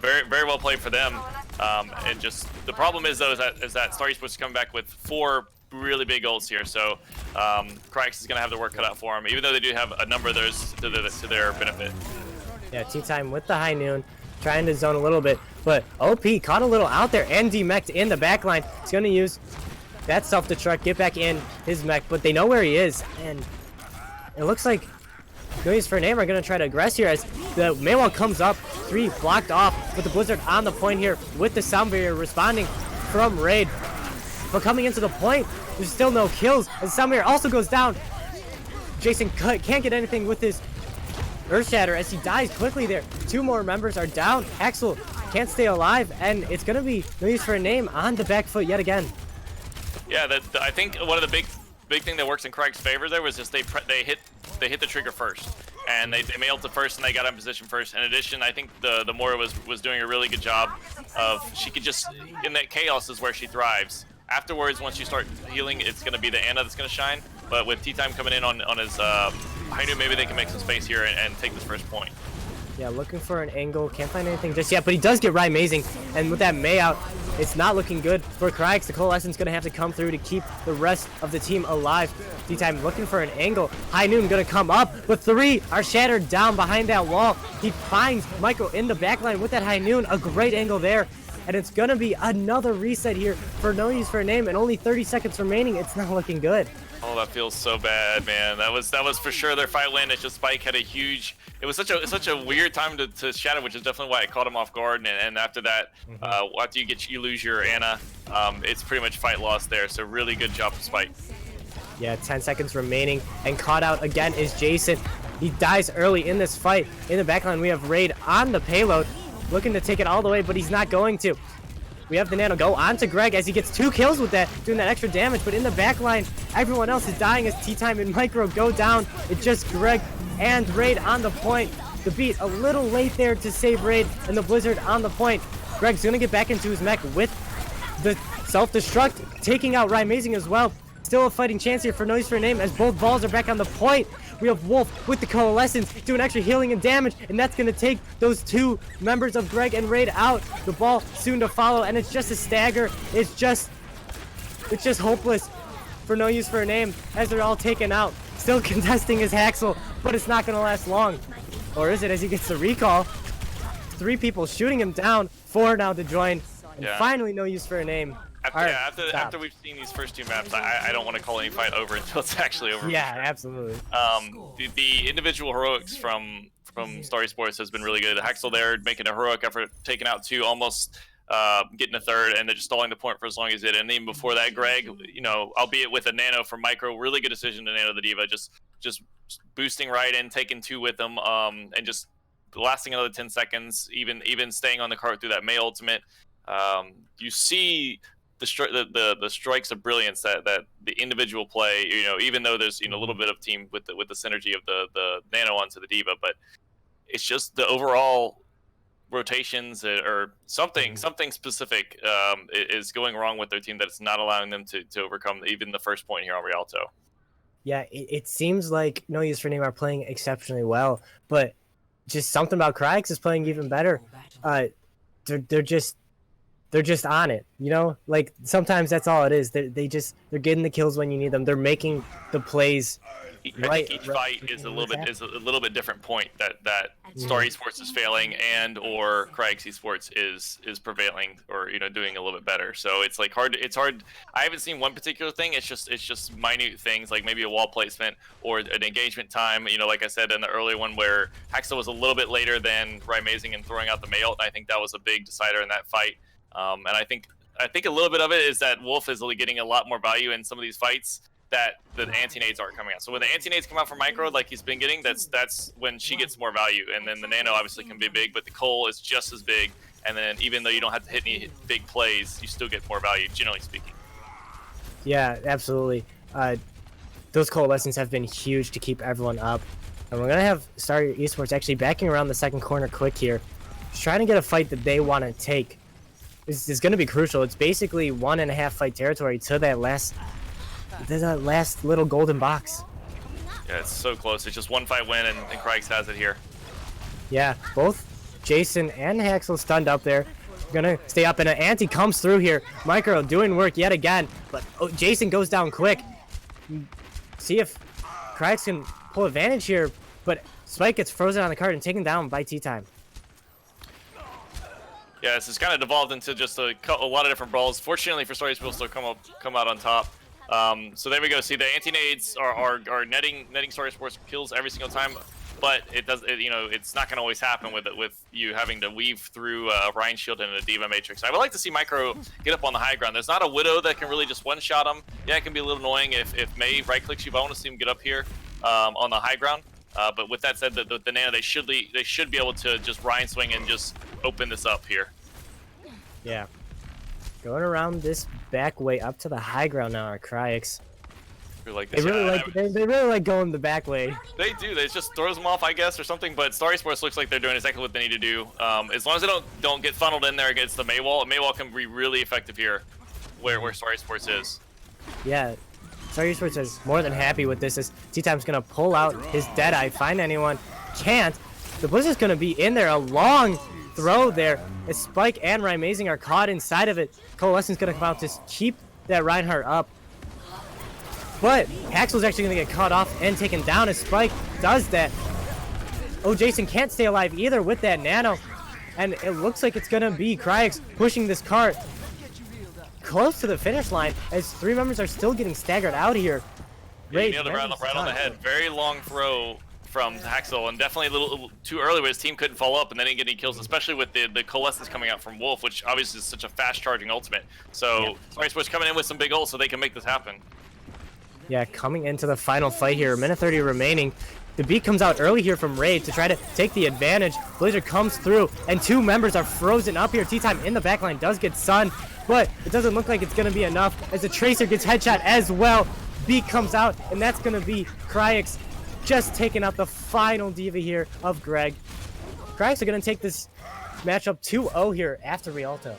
S2: Very well played for them. And just the problem is though is that Star Esports is coming back with 4 really big ults here, so Kryix is going to have their work cut out for him, even though they do have a number of those to their benefit.
S1: Yeah, T-Time with the high noon, trying to zone a little bit, but OP caught a little out there and demeched in the backline. He's going to use that self-destruct, get back in his mech, but they know where he is, and it looks like Millions for Name are going to try to aggress here as the Maywall comes up, 3 blocked off, with the Blizzard on the point here with the sound barrier responding from Raid. But coming into the point, there's still no kills, and sound barrier also goes down. Jason can't get anything with his Earth Shatter as he dies quickly there. 2 more members are down. Axel can't stay alive, and it's going to be Millions for a Name on the back foot yet again.
S2: Yeah, I think one of the big thing that works in Kryix's favor there was just they hit the trigger first, and they mailed to first, and they got in position first. In addition, I think the Moira was doing a really good job of, she could just, in that chaos is where she thrives. Afterwards, once you start healing, it's going to be the Ana that's going to shine. But with T-Time coming in on his high noon, maybe they can make some space here and take this first point.
S1: Yeah, looking for an angle. Can't find anything just yet, but he does get Right Amazing. And with that Mei out, it's not looking good for Kryix. The Coalescence going to have to come through to keep the rest of the team alive. T-Time looking for an angle. High Noon going to come up, but 3 are shattered down behind that wall. He finds Michael in the backline with that High Noon. A great angle there. And it's going to be another reset here for No Use for a Name, and only 30 seconds remaining. It's not looking good.
S2: Oh, that feels so bad, man. That was for sure their fight win. It's just Spike had a huge. It was such a weird time to shatter, which is definitely why it caught him off guard. And after that, after you lose your Ana, it's pretty much fight lost there. So really good job from Spike.
S1: Yeah, 10 seconds remaining, and caught out again is Jason. He dies early in this fight. In the backline, we have Raid on the payload, looking to take it all the way, but he's not going to. We have the Nano go on to Greg as he gets 2 kills with that, doing that extra damage. But in the backline, everyone else is dying as T-Time and Micro go down. It's just Greg and Raid on the point. The beat a little late there to save Raid, and the Blizzard on the point. Greg's going to get back into his mech with the self-destruct, taking out Right Amazing as well. Still a fighting chance here for Noise for a Name as both balls are back on the point. We have Wolf with the Coalescence doing extra healing and damage, and that's going to take those 2 members of Greg and Raid out. The ball soon to follow, and it's just a stagger. It's just hopeless for No Use for a Name as they're all taken out. Still contesting his Haxel, but it's not going to last long. Or is it, as he gets the recall? 3 people shooting him down, 4 now to join, and finally No Use for a Name.
S2: After we've seen these first 2 maps, I don't want to call any fight over until it's actually over.
S1: Yeah, absolutely.
S2: The individual heroics from Star Esports has been really good. Haxel there making a heroic effort, taking out 2, almost getting a 3rd, and they're just stalling the point for as long as it did. And even before that, Greg, you know, albeit with a nano from Micro, really good decision to nano the Diva, just boosting right in, taking 2 with them, and just lasting another 10 seconds, even staying on the cart through that Mei ultimate. You see the strikes of brilliance that the individual play, you know, even though there's, you know, a little bit of team with the synergy of the nano onto the Diva, but it's just the overall rotations or something specific is going wrong with their team that's not allowing them to overcome even the first point here on Rialto.
S1: Yeah, it seems like No Use for Name are playing exceptionally well, but just something about Kryix is playing even better. They're just on it, you know? Like, sometimes that's all it is. They're getting the kills when you need them. They're making the plays
S2: think each fight is a little bit different point that Star Esports is failing and or Kryix Esports is prevailing or doing a little bit better. So it's like hard. I haven't seen one particular thing. It's just minute things like maybe a wall placement or an engagement time. Like I said in the earlier one where Haxel was a little bit later than Rising and throwing out the May ult. I think that was a big decider in that fight. And I think a little bit of it is that Wolf is really getting a lot more value in some of these fights that the anti-nades aren't coming out. So when the anti-nades come out from Micro, like he's been getting, that's when she gets more value. And then the Nano obviously can be big, but the Cole is just as big. And then even though you don't have to hit any big plays, you still get more value, generally speaking.
S1: Yeah, absolutely. Those coalescents have been huge to keep everyone up. And we're going to have Star Esports actually backing around the second corner quick here. Just trying to get a fight that they want to take. This is going to be crucial. It's basically 1.5 fight territory to that last little golden box.
S2: Yeah, it's so close. It's just 1 fight win, and Kryix has it here.
S1: Yeah, both Jason and Haxel stunned up there. Gonna stay up, and an anti comes through here. Micro doing work yet again, but Jason goes down quick. See if Kryix can pull advantage here, but Spike gets frozen on the card and taken down by T-Time.
S2: Yeah, this has kind of devolved into just a lot of different brawls. Fortunately for Star Esports, still come out on top. So there we go. See, the anti-nades are netting Star Esports kills every single time, but it's not going to always happen with you having to weave through a Ryan shield and a Diva Matrix. I would like to see Micro get up on the high ground. There's not a Widow that can really just one-shot him. Yeah, it can be a little annoying if May right-clicks you, but I want to see him get up here on the high ground. But with that said, the Nano, they should be able to just Ryan swing and just open this up here.
S1: Yeah. Going around this back way up to the high ground now are Kryix. They really like going the back way.
S2: They do. They just throws them off, I guess, or something. But Star Esports looks like they're doing exactly what they need to do. As long as they don't get funneled in there against the Maywall. Maywall can be really effective here, where Star Esports is.
S1: Yeah, Star Esports is more than happy with this. As T-Time's gonna pull out his Deadeye, find anyone, can't. The Blizzard's gonna be in there, a long throw there. As Spike and Rising are caught inside of it. Coalescent's gonna come out to keep that Reinhardt up. But Haxel's actually gonna get caught off and taken down as Spike does that. Oh, Jason can't stay alive either with that Nano. And it looks like it's gonna be Kryix pushing this cart close to the finish line as 3 members are still getting staggered out here.
S2: Yeah, he nailed it right on the head. Very long throw from Haxel, and definitely a little too early where his team couldn't follow up and then didn't get any kills, especially with the coalescence coming out from Wolf, which obviously is such a fast charging ultimate. So Star Esports coming in with some big ults so they can make this happen.
S1: Yeah, coming into the final fight here, 1:30 remaining. The beat comes out early here from Raid to try to take the advantage. Blizzard comes through, and 2 members are frozen up here. T-Time in the backline does get stunned, but it doesn't look like it's going to be enough as the Tracer gets headshot as well. Beat comes out, and that's going to be Kryix just taking out the final diva here of Greg. Kryix are going to take this matchup 2-0 here after Rialto.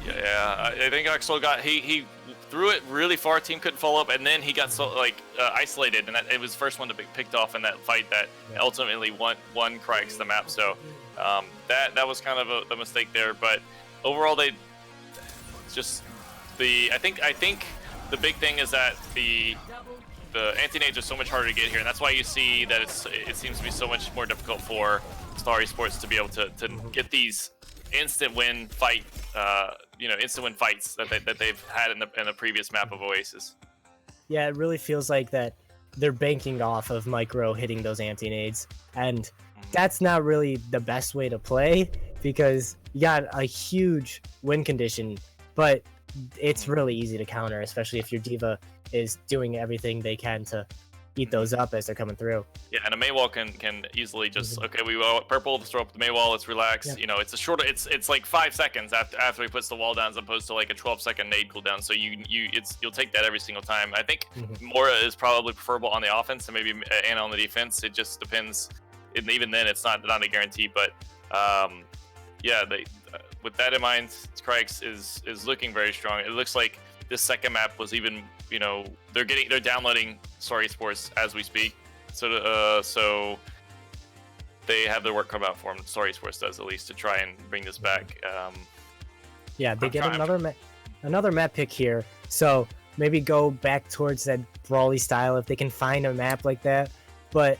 S2: Yeah, I think Axel he threw it really far. Team couldn't follow up, and then he got isolated, and it was the first one to be picked off in that fight that ultimately won Kryix the map. So that was kind of a mistake there. But overall, I think the big thing is that the anti-nades are so much harder to get here, and that's why you see that it seems to be so much more difficult for Star Esports to be able to get these instant win fights that they've had in the previous map of Oasis.
S1: Yeah, it really feels like that they're banking off of Micro hitting those anti-nades, and that's not really the best way to play because you got a huge win condition, but it's really easy to counter, especially if your diva is doing everything they can to eat those up as they're coming through. Yeah,
S2: and a Maywall can easily just okay, we want purple, let's throw up the Maywall, let's relax. Yeah. It's a shorter, it's like 5 seconds after he puts the wall down as opposed to like a 12-second nade cooldown. So you'll take that every single time. I think Mora is probably preferable on the offense and maybe Anna on the defense. It just depends. And even then, it's not a guarantee. But with that in mind, Kryix is looking very strong. It looks like this second map was even, they're downloading Star Esports as we speak. So they have their work cut out for them. Star Esports does, at least, to try and bring this back.
S1: Yeah, they get another map pick here. So maybe go back towards that brawly style if they can find a map like that. But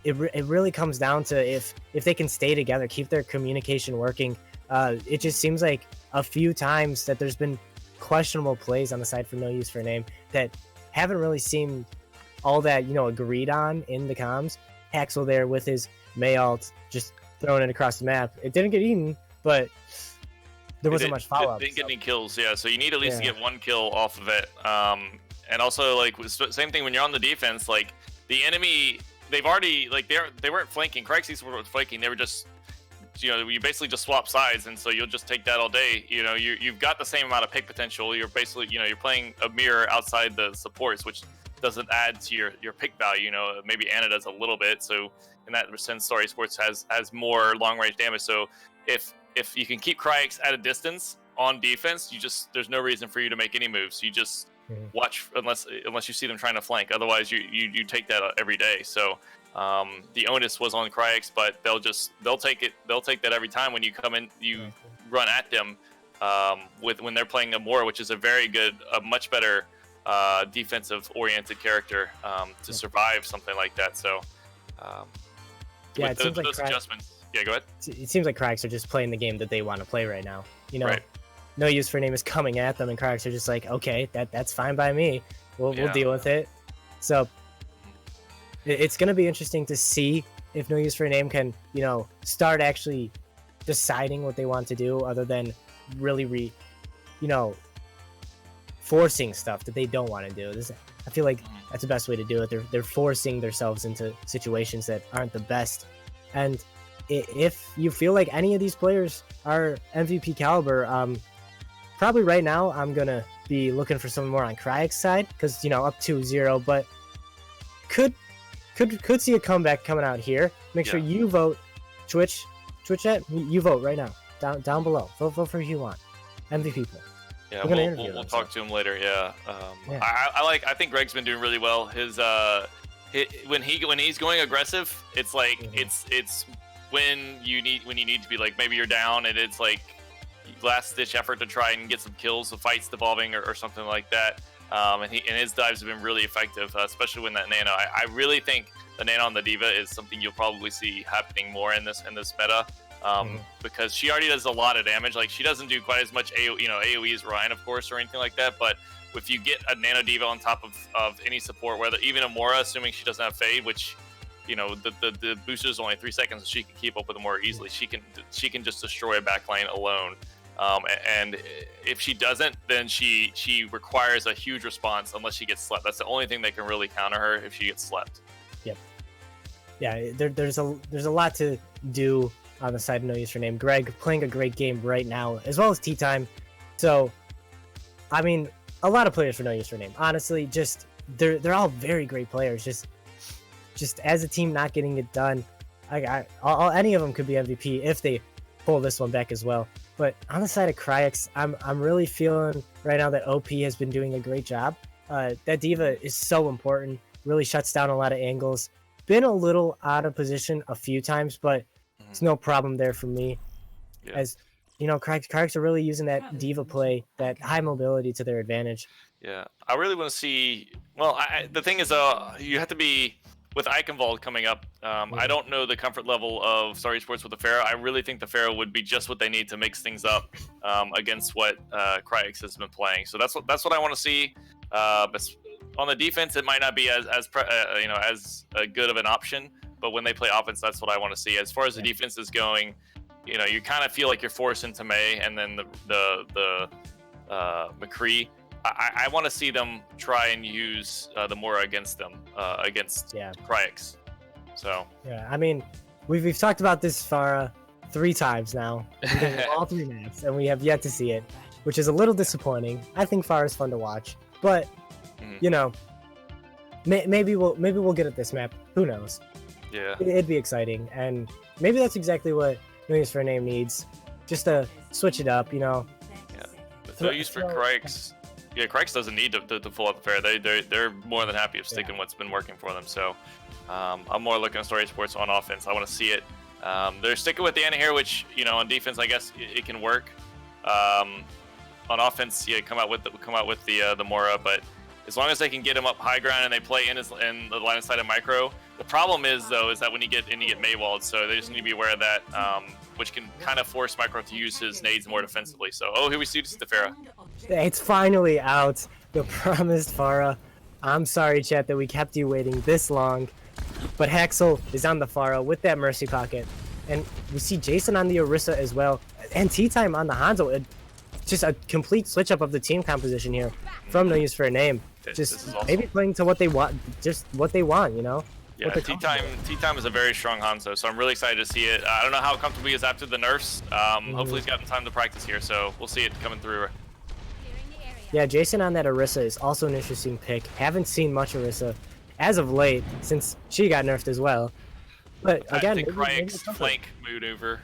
S1: it really comes down to if they can stay together, keep their communication working. It just seems like a few times that there's been questionable plays on the side for No Use for Name that haven't really seemed all that, you know, agreed on in the comms. Haxel there with his May ult, just throwing it across the map. It didn't get eaten, but there wasn't much follow-up.
S2: It didn't get any kills, yeah. So you need at least to get one kill off of it. And also, like, same thing when you're on the defense. Like, the enemy, they've already, like, they weren't flanking. Kryix weren't flanking. They were just, you know, you basically just swap sides, and so you'll just take that all day. You know, you've got the same amount of pick potential. You're basically, you know, you're playing a mirror outside the supports, which doesn't add to your pick value. You know, maybe Anna does a little bit. So in that sense, Story Sports has more long range damage. So if you can keep Kryix at a distance on defense, there's no reason for you to make any moves. You just watch unless you see them trying to flank. Otherwise, you take that every day. So the onus was on Kryix, but they'll take that every time when you come in, you run at them when they're playing Amora, which is a much better defensive oriented character to survive something like that. So
S1: it seems like
S2: those adjustments. Yeah, go ahead.
S1: It seems like Kryix are just playing the game that they want to play right now. You know,
S2: right.
S1: No Use for Name is coming at them, and Kryix are just like, okay, that's fine by me. We'll deal with it. So it's going to be interesting to see if No Use for Name can, you know, start actually deciding what they want to do, other than really forcing stuff that they don't want to do. I feel like that's the best way to do it. They're forcing themselves into situations that aren't the best. And if you feel like any of these players are MVP caliber, probably right now I'm gonna be looking for someone more on Kryix's side, because, you know, up 2-0, but could see a comeback coming out here. Make sure you vote. Twitch chat, you vote right now down below. Vote for who you want. MVP play.
S2: Yeah, we'll talk to him later. Yeah, I think Greg's been doing really well. When he's going aggressive, it's like it's when you need to be, like, maybe you're down and it's like last ditch effort to try and get some kills, the fight's devolving or something like that. And his dives have been really effective, especially when that nano. I really think the nano on the D.Va is something you'll probably see happening more in this meta. Because she already does a lot of damage. Like, she doesn't do quite as much AoE as Ryan, of course, or anything like that. But if you get a nano D.Va on top of any support, whether even Amora, assuming she doesn't have fade, which, you know, the booster is only 3 seconds, so she can keep up with Amora easily. She can just destroy a backline alone. And if she doesn't, then she requires a huge response unless she gets slept. That's the only thing that can really counter her, if she gets slept.
S1: Yep. Yeah, there's a lot to do on the side of No Use for Name. Greg playing a great game right now, as well as Tea Time. So, I mean, a lot of players for No Use for Name. Honestly, just they're all very great players. Just as a team, not getting it done. Any of them could be MVP if they pull this one back as well. But on the side of Kryix, I'm really feeling right now that OP has been doing a great job. That D.Va is so important. Really shuts down a lot of angles. Been a little out of position a few times, but it's no problem there for me. Yeah. As you know, Kryix are really using that D.Va play, that high mobility to their advantage.
S2: Yeah, I really want to see. Well, the thing is, you have to be with Eichenwald coming up. I don't know the comfort level of Star Esports with the Pharaoh. I really think the Pharaoh would be just what they need to mix things up against what Kryix has been playing. So that's what I want to see. But on the defense, it might not be as good of an option. But when they play offense, that's what I want to see. As far as the defense is going, you know, you kind of feel like you're forced into May and then the McCree. I want to see them try and use the Mora against them, against Kryix. So
S1: yeah, I mean, we've talked about this Pharah 3 times now, all 3 maps, and we have yet to see it, which is a little disappointing. I think Pharah is fun to watch, but you know, maybe we'll get at this map. Who knows?
S2: Yeah,
S1: it'd be exciting, and maybe that's exactly what No Use for Name needs, just to switch it up. You know.
S2: Yeah, with No Use for Kryix. Yeah, Kryix doesn't need to pull out the Pharaoh. They're more than happy of sticking what's been working for them. So I'm more looking at Story Sports on offense. I want to see it. They're sticking with the Anna here, which, you know, on defense, I guess it can work. on offense, yeah, come out with the Mora, but as long as they can get him up high ground and they play in the line of sight of micro. The problem is though that when you get Maywalled, so they just need to be aware of that, which can kind of force micro to use his nades more defensively. So here we see the Pharah.
S1: It's finally out, the promised Pharah. I'm sorry, chat, that we kept you waiting this long, but Haxel is on the Pharah with that Mercy Pocket, and we see Jason on the Orisa as well, and T-Time on the Hanzo. Just a complete switch up of the team composition here from No Use for a Name. Just awesome. Maybe playing to what they want, just what they want, you know?
S2: Yeah, T-Time is a very strong Hanzo, so I'm really excited to see it. I don't know how comfortable he is after the nerfs. Hopefully he's gotten time to practice here, so we'll see it coming through.
S1: Yeah, Jason on that Orisa is also an interesting pick. Haven't seen much Orisa as of late since she got nerfed as well. But again,
S2: Kryix flank maneuver.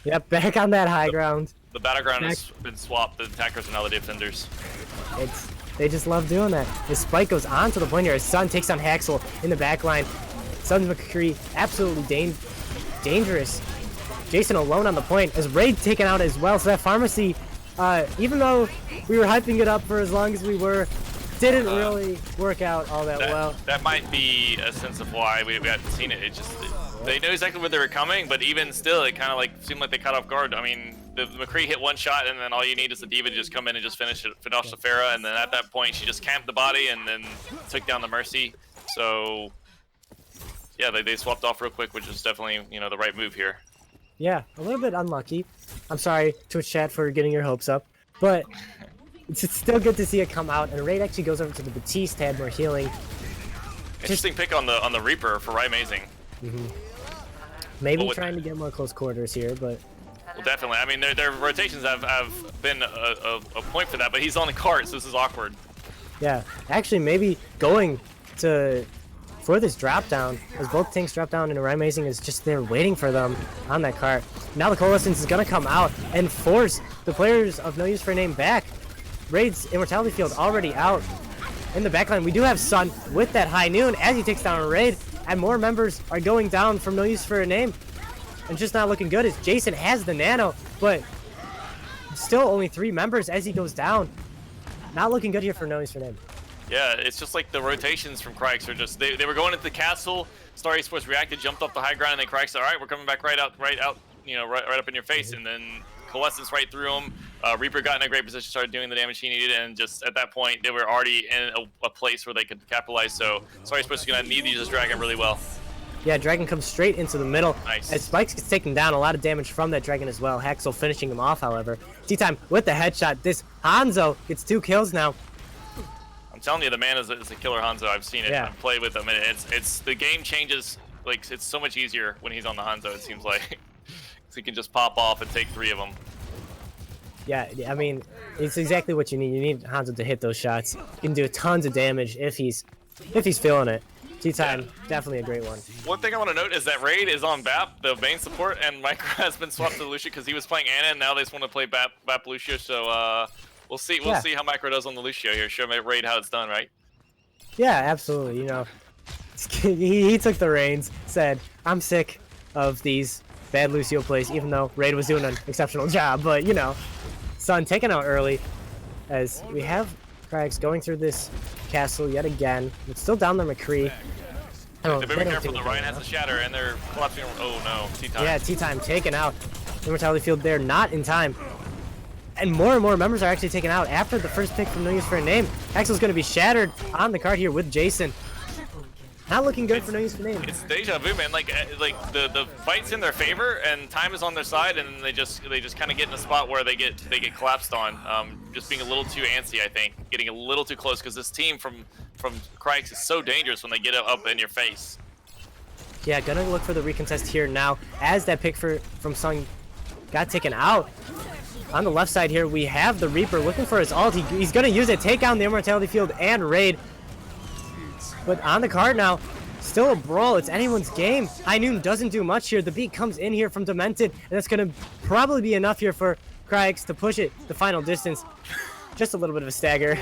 S1: Yep, back on that high ground.
S2: The battleground has been swapped. The attackers are now the defenders.
S1: They just love doing that. The spike goes on to the point here as Sun takes on Haxel in the back line. Sun's McCree absolutely dangerous. Jason alone on the point as Raid taken out as well. So that Pharmacy, even though we were hyping it up for as long as we were, didn't really work out all that well. That
S2: might be a sense of why we haven't seen it. They knew exactly where they were coming, but even still, it kind of like seemed like they caught off guard. I mean, the McCree hit one shot, and then all you need is the D.Va to just come in and just finish the Pharah, and then at that point, she just camped the body and then took down the Mercy. So, yeah, they swapped off real quick, which is definitely, you know, the right move here.
S1: Yeah, a little bit unlucky. I'm sorry, Twitch chat, for getting your hopes up, but it's still good to see it come out, and Raid actually goes over to the Batiste to add more healing.
S2: Interesting pick on the Reaper for Amazing.
S1: Maybe trying to get more close quarters here, but...
S2: Well, definitely. I mean, their rotations have been a point for that, but he's on the cart, so this is awkward.
S1: Yeah, actually, maybe going for this drop down, as both tanks drop down and Amazing is just there waiting for them on that cart. Now the Coalescence is going to come out and force the players of No Use for a Name back. Raid's Immortality Field already out. In the backline, we do have Sun with that High Noon as he takes down a Raid, and more members are going down from No Use for a Name. And just not looking good as Jason has the Nano, but still only 3 members as he goes down. Not looking good here for No Use for a Name.
S2: Yeah, it's just like the rotations from Kryix are just, they were going into the castle, Star Esports reacted, jumped off the high ground, and then Kryix said, all right, we're coming back right out, you know, right up in your face, and then Coalescence right through him. Reaper got in a great position, started doing the damage he needed, and just at that point, they were already in a place where they could capitalize, so Star Esports is going to need to use this Dragon really well.
S1: Yeah, Dragon comes straight into the middle.
S2: Nice.
S1: As Spikes gets taken down, a lot of damage from that Dragon as well. Haxel finishing him off, however. T-Time with the headshot. This Hanzo gets 2 kills now.
S2: I'm telling you, the man is a killer Hanzo. I've seen it.
S1: Yeah.
S2: I've played with him, and it's the game changes. Like, it's so much easier when he's on the Hanzo, it seems like. So he can just pop off and take 3 of them.
S1: Yeah, I mean, it's exactly what you need. You need Hanzo to hit those shots. He can do tons of damage if he's feeling it. T-Time, definitely a great one.
S2: One thing I want to note is that Raid is on BAP, the main support, and Micro has been swapped to Lucio because he was playing Ana, and now they just want to play BAP Lucio. So we'll see how Micro does on the Lucio here. Show Raid how it's done, right?
S1: Yeah, absolutely. You know, he took the reins, said, "I'm sick of these bad Lucio plays," even though Raid was doing an exceptional job. But you know, Sun taken out early, as we have Kryix going through this castle yet again. It's still down there, McCree.
S2: They're very careful. The Ryan has a shatter, and they're collapsing. Oh no, T-Time.
S1: Yeah, T-Time taken out. Immortality Field there, not in time. And more members are actually taken out after the first pick from No Use for a Name. Axel's going to be shattered on the card here with Jason. Not looking good for No Use for a Name.
S2: It's deja vu, man. Like the fight's in their favor, and time is on their side, and they just kind of get in a spot where they get collapsed on. Just being a little too antsy, I think, getting a little too close because this team from Kryix is so dangerous when they get up in your face.
S1: Yeah, gonna look for the recontest here now as that pick from Sung got taken out. On the left side here, we have the Reaper looking for his ult. He's gonna use it, take down the Immortality Field and Raid. But on the card now, still a brawl. It's anyone's game. High Noon doesn't do much here. The beat comes in here from Demented, and that's going to probably be enough here for Kryix to push it the final distance. Just a little bit of a stagger.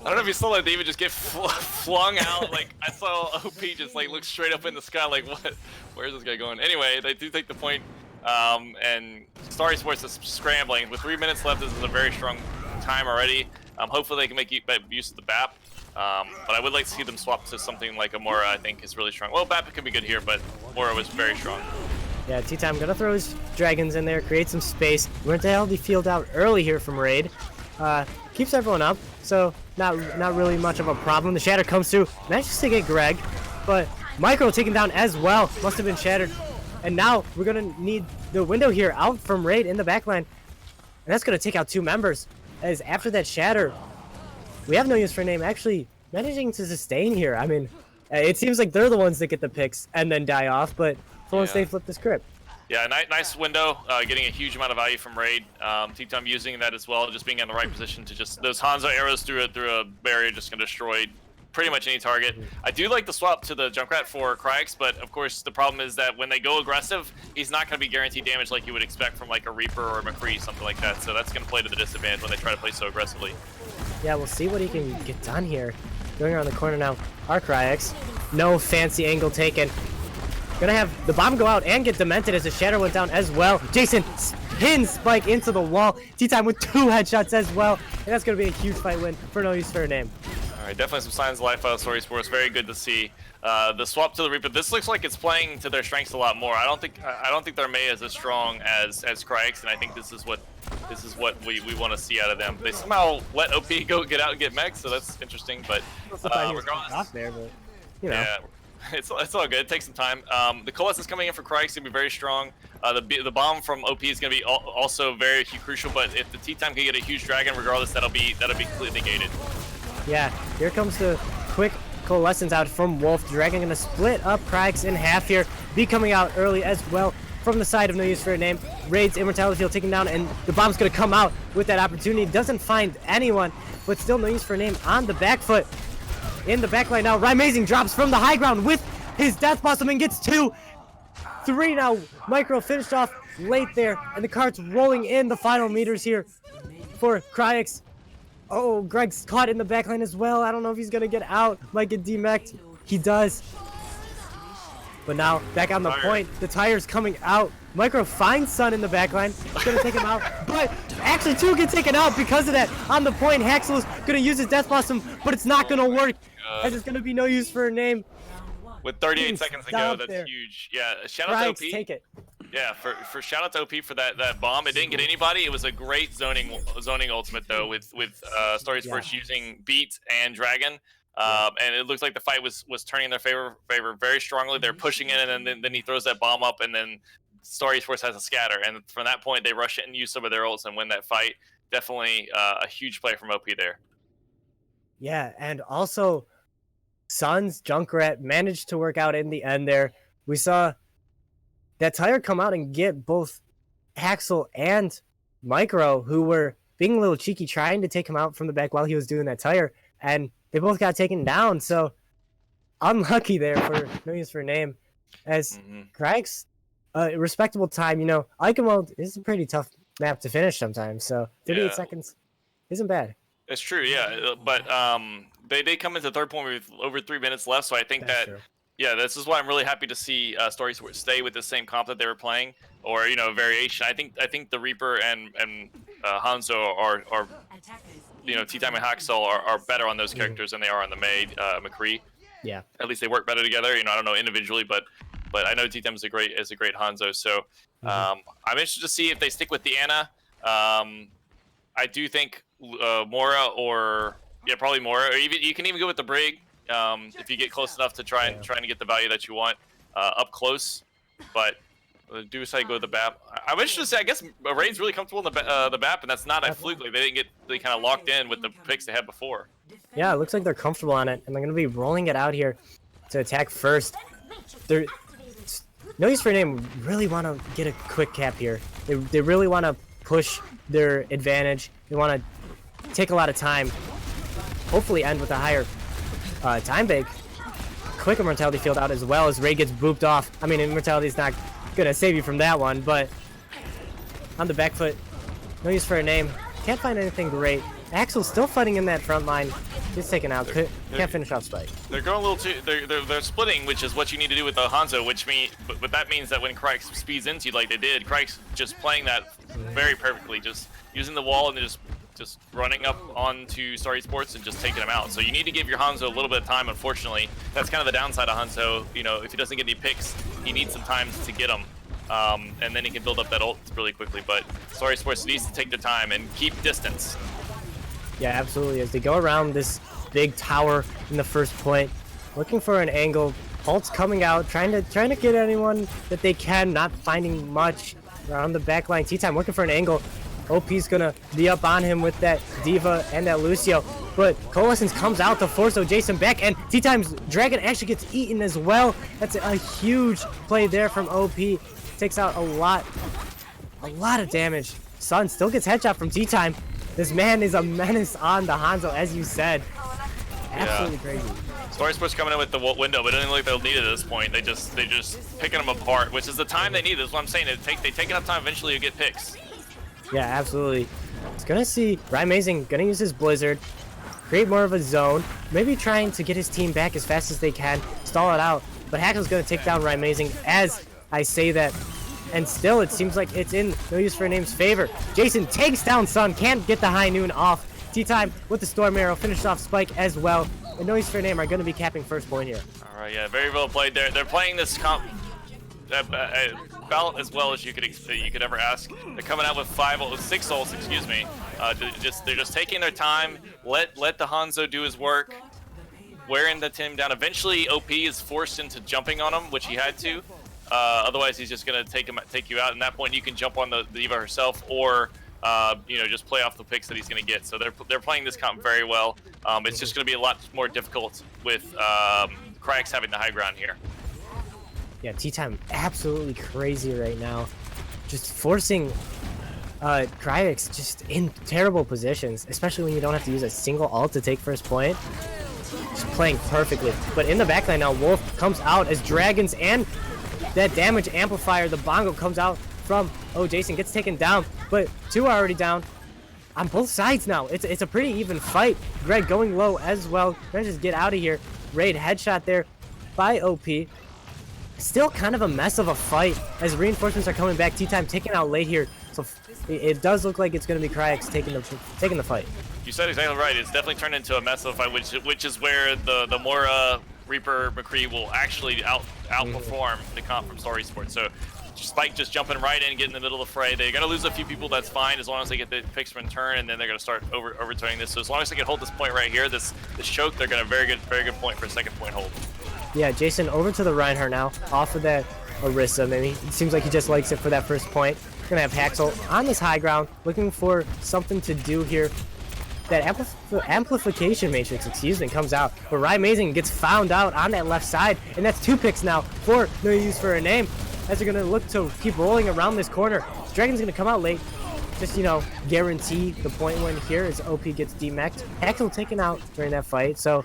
S2: I don't know if you saw that David just get flung out. Like, I saw OP just like look straight up in the sky like, what? Where's this guy going? Anyway, they do take the point, and Star Esports is scrambling. With 3 minutes left, this is a very strong time already. Hopefully they can make use of the BAP. But I would like to see them swap to something like a Mora. I think is really strong. Well, BAP could be good here, but Mora was very strong.
S1: Yeah, T-Time gonna throw his dragons in there, create some space. Mortality field out early here from Raid. Keeps everyone up, so not really much of a problem. The Shatter comes through, manages to get Greg, but Micro taken down as well. Must have been shattered. And now we're gonna need the window here out from Raid in the backline. And that's gonna take out 2 members. As after that shatter, we have no use for name actually managing to sustain here. I mean, it seems like they're the ones that get the picks and then die off, but once they flip the script.
S2: Yeah, nice window, getting a huge amount of value from Raid. T-Time using that as well, just being in the right position to just those Hanzo arrows through a barrier just gonna destroy pretty much any target. I do like the swap to the Junkrat for Kryix, but of course the problem is that when they go aggressive, he's not going to be guaranteed damage like you would expect from like a Reaper or a McCree, something like that. So that's going to play to the disadvantage when they try to play so aggressively.
S1: Yeah, we'll see what he can get done here. Going around the corner now, our Kryix. No fancy angle taken. Gonna have the bomb go out and get demented as the shatter went down as well. Jason pins Spike into the wall. T-Time with 2 headshots as well. And that's gonna be a huge fight win for no use for a name.
S2: Alright, definitely some signs of life out of Story Sports. Very good to see. The swap to the Reaper. This looks like it's playing to their strengths a lot more. I don't think their Mei is as strong as Kryix, and I think this is what we want to see out of them. They somehow let OP go get out and get mech, so that's interesting. But regardless,
S1: off there, but you know.
S2: Yeah, it's all good. It takes some time. The Coalescence coming in for Kryix is gonna be very strong. The bomb from OP is gonna be also very crucial. But if the T-Time can get a huge dragon, regardless, that'll be completely negated.
S1: Yeah, here comes the quick Coalescence out from Wolf. Dragon gonna split up Kryix in half here. B coming out early as well from the side of no use for a name. Raid's Immortality Field taken down, and the bomb's gonna come out with that opportunity. Doesn't find anyone, but still no use for a name on the back foot. In the backline now, Amazing drops from the high ground with his Death Blossom and gets 2. 3 now. Micro finished off late there, and the cart's rolling in the final meters here for Kryix. Oh, Greg's caught in the backline as well. I don't know if he's gonna get out. Might get demeched. He does. But now, back on the point, the tire's coming out. Micro finds Sun in the backline. He's gonna take him out. But actually, 2 get taken out because of that. On the point, Haxel's gonna use his Death Blossom, but it's not gonna work. As it's gonna be no use for a name.
S2: With 38 seconds to go, that's huge. Yeah, shout out to OP.
S1: Take it.
S2: Yeah, for shout out to OP for that bomb. It didn't get anybody. It was a great zoning ultimate though, with Story Sports using Beat and Dragon. And it looks like the fight was turning in their favor very strongly. They're pushing in, and then he throws that bomb up, and then Story Sports has a scatter. And from that point, they rush it and use some of their ults and win that fight. Definitely a huge play from OP there.
S1: Yeah, and also Sun's Junkrat managed to work out in the end there. We saw that tire come out and get both Haxel and Micro, who were being a little cheeky, trying to take him out from the back while he was doing that tire, and they both got taken down. So unlucky there for no use for a name. As Kryix, respectable time. You know, Iconmode is a pretty tough map to finish sometimes. So 38 seconds isn't bad.
S2: It's true, yeah. But they come into third point with over 3 minutes left, so I think that's true. Yeah, this is why I'm really happy to see Story Sports stay with the same comp that they were playing, or variation. I think the Reaper and Hanzo are T-Time and Haxel are better on those characters than they are on the Mei McCree. Yeah. At least they work better together. I don't know individually, but I know T-Time is a great Hanzo. So I'm interested to see if they stick with the Ana. I do think Mora probably Mora, or even you can even go with the Brig. If you get close enough to trying to get the value that you want up close, but do decide to go with the BAP. I'm interested to say, I guess Raid's really comfortable in the BAP, and that's not a fluke. Like, they kind of locked in with the picks they had before. Yeah, it looks like they're comfortable on it, and they're going to be rolling it out here to attack first. They're no use for a name. Really want to get a quick cap here. They really want to push their advantage. They want to take a lot of time. Hopefully end with a higher time bake. Quick Immortality Field out as well as Ray gets booped off. I mean, Immortality's not gonna save you from that one, but on the back foot, no use for a name. Can't find anything great. Axel's still fighting in that front line. He's taken out. Can't finish off Spike. They're going a little too. They're splitting, which is what you need to do with the Hanzo. But that means that when Kryix speeds into you like they did, Kryix just playing that very perfectly, just using the wall and just just running up onto Star Esports and just taking them out. So you need to give your Hanzo a little bit of time, unfortunately. That's kind of the downside of Hanzo. You know, if he doesn't get any picks, he needs some time to get them. And then he can build up that ult really quickly. But Star Esports needs to take their time and keep distance.
S1: Yeah, absolutely. As they go around this big tower in the first point, looking for an angle. Ult's coming out, trying to get anyone that they can, not finding much around the backline. T-Time looking for an angle. OP's gonna be up on him with that Diva and that Lucio, but Coalescence comes out to force Jason back, and T-Time's Dragon actually gets eaten as well. That's a huge play there from OP. Takes out a lot of damage. Sun still gets headshot from T-Time. This man is a menace on the Hanzo, as you said. Absolutely crazy.
S2: Star Esports coming in with the window, but it doesn't look like they'll need it at this point. They're just picking them apart, which is the time they need. That's what I'm saying. They take enough time, eventually you get picks.
S1: Yeah, absolutely. It's gonna see Amazing gonna use his Blizzard, create more of a zone, maybe trying to get his team back as fast as they can, stall it out. But Hackle's gonna take down Amazing as I say that. And still, it seems like it's in No Use for a Name's favor. Jason takes down Sun, can't get the high noon off. T-Time with the Storm Arrow, finished off Spike as well. And No Use for a Name are going to be capping first point here.
S2: All right, yeah, very well played there. They're playing this ballot as well as you could ever ask. They're coming out with 6 ults, excuse me. They're just taking their time. Let the Hanzo do his work, wearing the team down. Eventually, OP is forced into jumping on him, which he had to. Otherwise, he's just gonna take you out. And at that point, you can jump on the Diva herself, or you know, just play off the picks that he's gonna get. So they're playing this comp very well. It's just gonna be a lot more difficult with Kryix having the high ground here.
S1: Yeah, T-Time absolutely crazy right now, just forcing Kryix just in terrible positions, especially when you don't have to use a single ult to take first point. Just playing perfectly. But in the backline now, Wolf comes out as Dragons and that damage amplifier, the bongo, comes out from Jason, gets taken down, but 2 are already down on both sides now. It's a pretty even fight. Greg going low as well, trying to just get out of here. Raid headshot there by OP. Still kind of a mess of a fight as reinforcements are coming back. T-Time taken out late here, so it does look like it's going to be Kryix taking the fight.
S2: You said exactly right. It's definitely turned into a mess of a fight, which is where the more Reaper McCree will actually outperform the comp from Star Esports. So Spike just jumping right in, getting in the middle of the fray. They're gonna lose a few people, that's fine, as long as they get the picks from turn, and then they're gonna start overturning this. So as long as they can hold this point right here, this choke, they're gonna very good point for a second point hold.
S1: Yeah, Jason over to the Reinhardt now, off of that Orisa. Maybe it seems like he just likes it for that first point. Gonna have Haxel on this high ground, looking for something to do here. That amplification matrix, comes out, but Amazing gets found out on that left side, and that's 2 picks now for No Use for a Name, as they're gonna look to keep rolling around this corner. Dragon's gonna come out late, just, you know, guarantee the point win here as OP gets demeched. Haxel taken out during that fight, so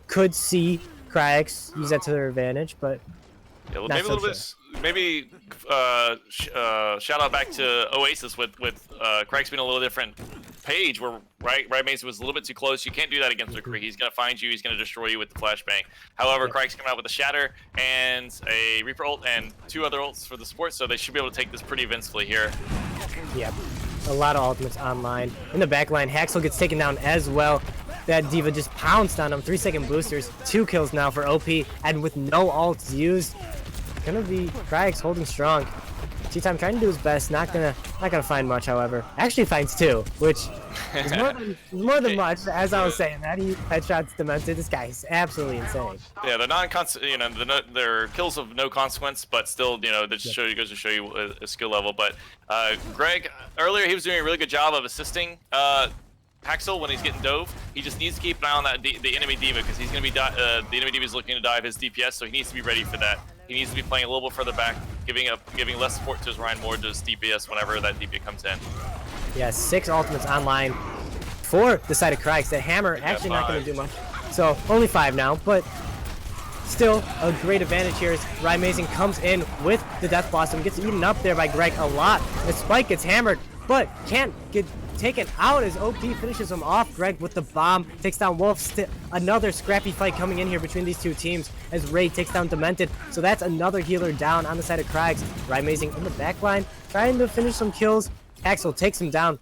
S1: could see Kryix use that to their advantage, but
S2: yeah, well, maybe a little bit. Maybe shout out back to Oasis with Kryix being a little different page, where Mason was a little bit too close. You can't do that against McCree. He's gonna find you. He's gonna destroy you with the flashbang. However, Kryix coming out with a Shatter and a Reaper ult and 2 other ults for the support, so they should be able to take this pretty eventually here.
S1: Yeah, a lot of ultimates online. In the backline, Haxel gets taken down as well. That Diva just pounced on him. 3-second boosters, 2 kills now for OP, and with no ults used, gonna be Kryix holding strong. T-Time trying to do his best, not gonna find much, however. Actually finds 2, which is more than much, as I was saying. That he headshots Demented. This guy is absolutely insane.
S2: Yeah, they're kills of no consequence, but still, you know, that goes to show you a skill level. But Greg, earlier he was doing a really good job of assisting Haxel when he's getting dove. He just needs to keep an eye on that the enemy Diva, because he's gonna be the enemy Diva is looking to dive his DPS, so he needs to be ready for that. He needs to be playing a little bit further back, giving less support to his Ryan, more to his DPS whenever that DPS comes in.
S1: Yeah, 6 ultimates online for the side of Kryix. That hammer actually not going to do much. So only 5 now, but still a great advantage here as Amazing comes in with the Death Blossom, gets eaten up there by Greg a lot. The Spike gets hammered, but can't get taken out as OP finishes him off. Greg with the bomb takes down Wolf. Another scrappy fight coming in here between these 2 teams as Ray takes down Demented. So that's another healer down on the side of Kryix. Amazing in the back line, trying to finish some kills. Axel takes him down.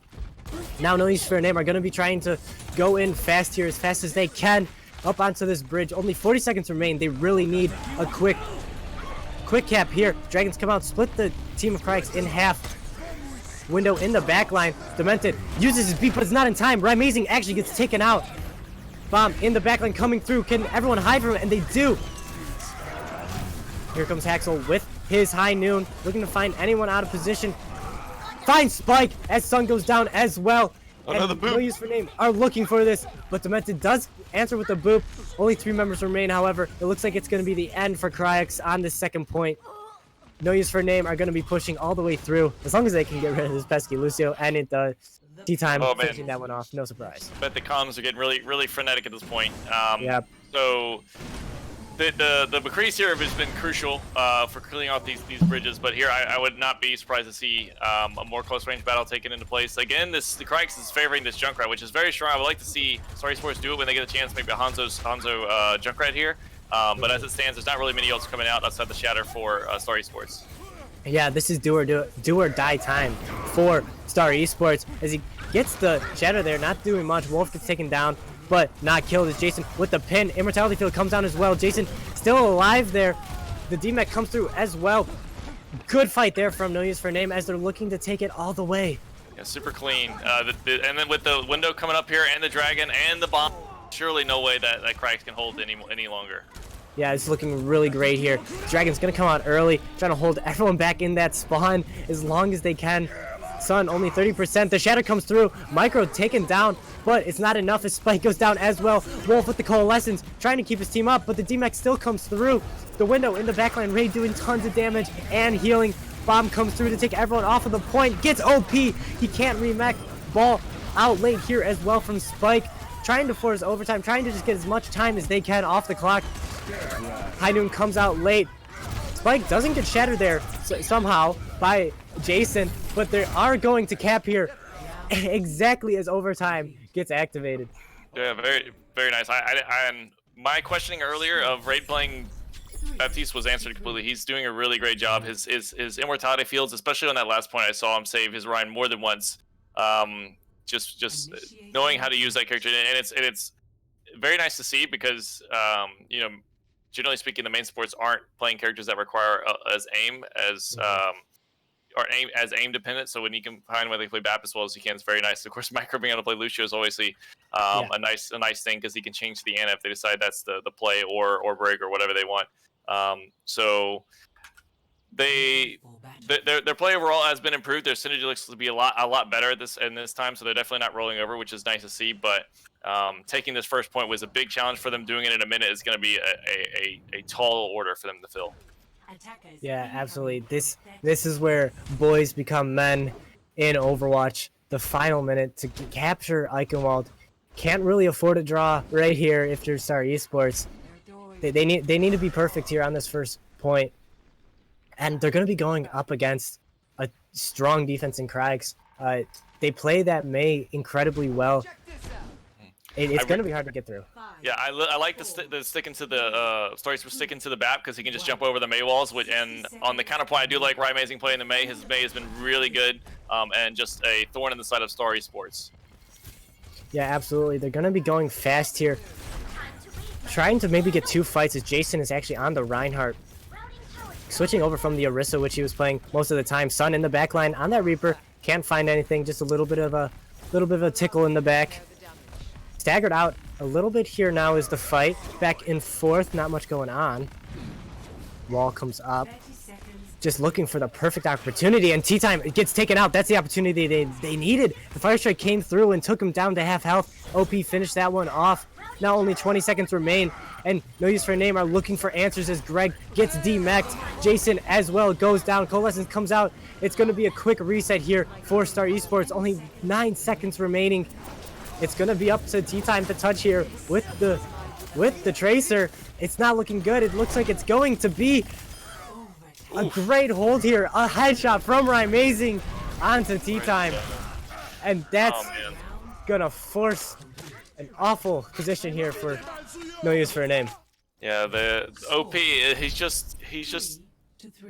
S1: Now No Use for a Name are going to be trying to go in fast here, as fast as they can, up onto this bridge. Only 40 seconds remain. They really need a quick cap here. Dragons come out, split the team of Kryix in half. Window in the back line. Demented uses his beat, but it's not in time. Amazing actually gets taken out. Bomb in the back line coming through. Can everyone hide from it? And they do. Here comes Haxel with his high noon, looking to find anyone out of position. Finds Spike as Sun goes down as well.
S2: Another boop.
S1: No Use for Name are looking for this, but Demented does answer with a boop. Only 3 members remain, however. It looks like it's going to be the end for Kryix on the second point. No Use for Name are going to be pushing all the way through, as long as they can get rid of this pesky Lucio, and it does. T-Time finishing that one off, no surprise.
S2: But the comms are getting really frenetic at this point.
S1: Yep.
S2: So the Vs.Kryix here has been crucial for clearing out these bridges, but here I would not be surprised to see a more close range battle taken into place. Again, the Kryix is favoring this Junkrat, which is very strong. I would like to see Star Esports do it when they get a chance, maybe a Hanzo Junkrat here. But as it stands, there's not really many ults coming out outside the Shatter for Star Esports.
S1: Yeah, this is do or die time for Star Esports, as he gets the Shatter there, not doing much. Wolf gets taken down, but not killed, as Jason with the pin. Immortality Field comes down as well. Jason still alive there. The D-Mech comes through as well. Good fight there from No Use for Name, as they're looking to take it all the way.
S2: Yeah, super clean. And then with the window coming up here, and the dragon, and the bomb, surely no way that Kryix can hold any longer.
S1: Yeah, it's looking really great here. Dragon's gonna come out early, trying to hold everyone back in that spawn as long as they can. Sun only 30%. The Shatter comes through. Micro taken down, but it's not enough as Spike goes down as well. Wolf with the Coalescence, trying to keep his team up, but the D-Mech still comes through. The window in the backline, Ray doing tons of damage and healing. Bomb comes through to take everyone off of the point. Gets OP. He can't remech. Ball out late here as well from Spike. Trying to force overtime, trying to just get as much time as they can off the clock. High Noon comes out late. Spike doesn't get shattered there somehow by Jason, but they are going to cap here exactly as overtime gets activated.
S2: Yeah, very nice. And my questioning earlier of Raid playing Baptiste was answered completely. He's doing a really great job. His immortality fields, especially on that last point, I saw him save his Ryan more than once. Just knowing how to use that character, and it's very nice to see, because you know, generally speaking, the main supports aren't playing characters that require aim dependent. So when you can find where they play Bap as well as he can, it's very nice. Of course, Micro being able to play Lucio is obviously a nice thing, because he can change the Ana if they decide that's the play, or Brig, or whatever they want. So their play overall has been improved. Their synergy looks to be a lot better this time, so they're definitely not rolling over, which is nice to see. But taking this first point was a big challenge for them. Doing it in a minute is going to be a tall order for them to fill.
S1: Yeah, absolutely. This is where boys become men in Overwatch. The final minute to capture Eichenwald. Can't really afford a draw right here if you're Star Esports. They need to be perfect here on this first point. And they're going to be going up against a strong defense in Kryix. They play that Mei incredibly well. It's going to be hard to get through.
S2: Yeah, I like the sticking to the stories for sticking to the Bap, because he can just jump over the Mei walls. And on the counterpoint, I do like Ryan Amazing play in the Mei. His Mei has been really good, and just a thorn in the side of Star Esports.
S1: Yeah, absolutely. They're going to be going fast here, trying to maybe get 2 fights, as Jason is actually on the Reinhardt. Switching over from the Orisa, which he was playing most of the time. Sun in the back line on that Reaper. Can't find anything. Just a little bit of a tickle in the back. Staggered out a little bit here now is the fight. Back and forth. Not much going on. Wall comes up. Just looking for the perfect opportunity. And T-Time gets taken out. That's the opportunity they needed. The Fire Strike came through and took him down to half health. OP finished that one off. Now only 20 seconds remain, and No Use for a Name are looking for answers as Greg gets demeched. Jason as well goes down. Coalescence comes out. It's going to be a quick reset here for Star Esports. Only 9 seconds remaining. It's going to be up to T-Time to touch here with the Tracer. It's not looking good. It looks like it's going to be a great hold here. A headshot from Ryan Amazing onto T-Time, and that's going to force an awful position here for No Use for a Name.
S2: Yeah, the OP, he's just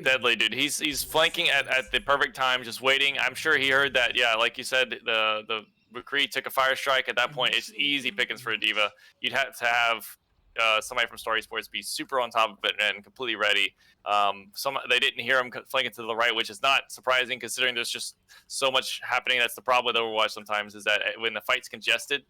S2: deadly, dude. He's flanking at the perfect time, just waiting. I'm sure he heard that. Yeah, like you said, the McCree took a fire strike, at that point it's easy pickings for a D.Va. You'd have to have somebody from Story Sports be super on top of it and completely ready. They didn't hear him flanking to the right, which is not surprising considering there's just so much happening. That's the problem with Overwatch sometimes, is that when the fight's congested,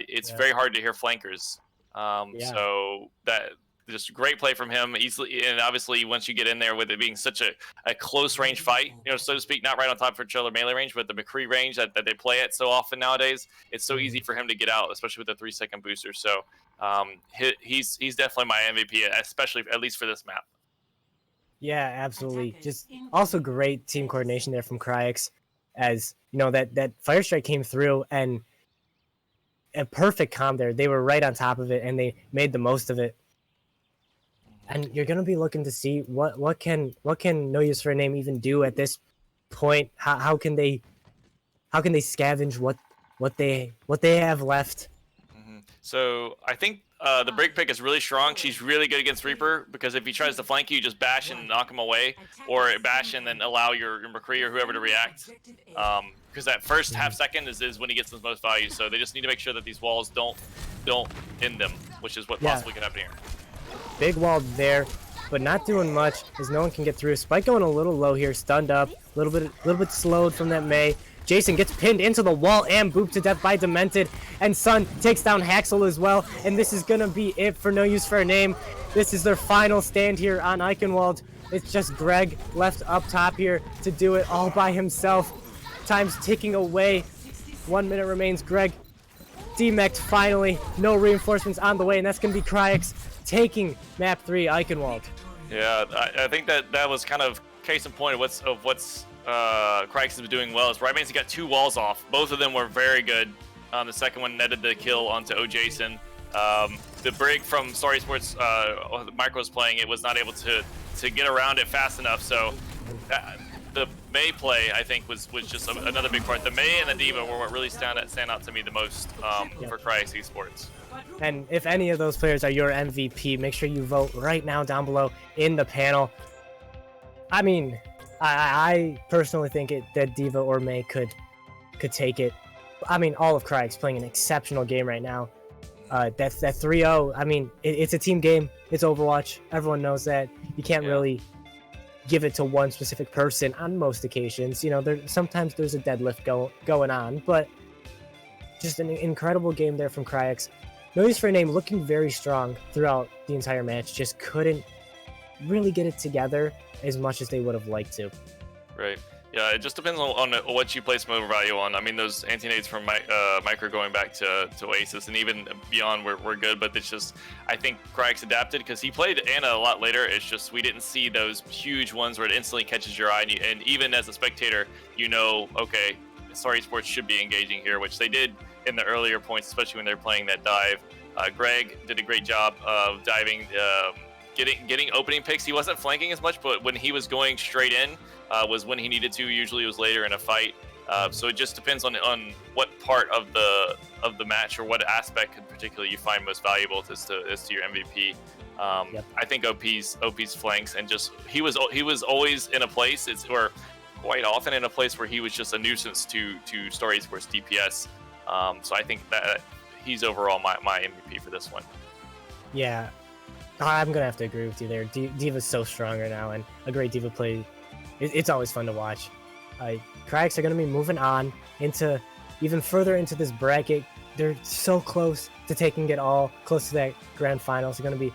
S2: it's very hard to hear flankers. So that just great play from him easily, and obviously once you get in there with it being such a close range fight, so to speak, not right on top of each other melee range, but the McCree range that they play at so often nowadays, it's so easy for him to get out, especially with the 3-second booster. So he's definitely my MVP, especially at least for this map.
S1: Yeah, absolutely. Just also great team coordination there from Kryix, as that fire strike came through and a perfect comp there. They were right on top of it and they made the most of it. And you're gonna be looking to see what can No Use for a Name even do at this point. How can they scavenge what they have left?
S2: So I think the Brig pick is really strong. She's really good against Reaper, because if he tries to flank you, just bash and knock him away, or bash and then allow your McCree or whoever to react. Because that first half second is when he gets the most value. So they just need to make sure that these walls don't end them, which is what possibly could happen here.
S1: Big wall there, but not doing much as no one can get through. Spike going a little low here, stunned up, a little bit slowed from that Mei. Jason gets pinned into the wall and booped to death by Demented, and Sun takes down Haxel as well, and this is gonna be it for No Use for a Name. This is their final stand here on Eichenwald. It's just Greg left up top here to do it all by himself. Time's ticking away. 1 minute remains. Greg demeched finally. No reinforcements on the way, and that's gonna be Kryix taking map 3, Eichenwald.
S2: Yeah, I think that was kind of case in point of what's Kryix is doing well. Is right means he got 2 walls off. Both of them were very good. The second one netted the kill onto OJason. The Brig from Story Sports, Micro's playing it, was not able to get around it fast enough. So the Mei play, I think, was just another big part. The Mei and the D.Va were what really stand out to me the most for Kryix Esports.
S1: And if any of those players are your MVP, make sure you vote right now down below in the panel. I mean, I personally think that D.Va or Mei could take it. I mean, all of Kryix playing an exceptional game right now. That's that 3-0. I mean, it's a team game. It's Overwatch. Everyone knows that. You can't really give it to one specific person on most occasions. Sometimes there's a deadlift going on, but just an incredible game there from Kryix. No Use for a Name looking very strong throughout the entire match. Just couldn't really get it together as much as they would have liked to.
S2: Right. Yeah, it just depends on what you place some overvalue on. I mean, those anti-nades from Micro going back to Oasis and even beyond were good, but it's just, I think Kryix adapted because he played Ana a lot later. It's just we didn't see those huge ones where it instantly catches your eye, and even as a spectator, okay, Story Sports should be engaging here, which they did in the earlier points, especially when they're playing that dive. Greg did a great job of diving, getting opening picks. He wasn't flanking as much, but when he was going straight in was when he needed to. Usually it was later in a fight. So it just depends on what part of the match or what aspect in particular you find most valuable as to your MVP. I think OP's flanks, and just he was always in a place, or quite often in a place where he was just a nuisance to Story Sports DPS. So I think that he's overall my MVP for this one. Yeah,
S1: I'm gonna have to agree with you there. D.Va's so strong right now, and a great D.Va play. It's always fun to watch. Kryix are gonna be moving on into even further into this bracket. They're so close to taking it all, close to that grand finals. They're gonna be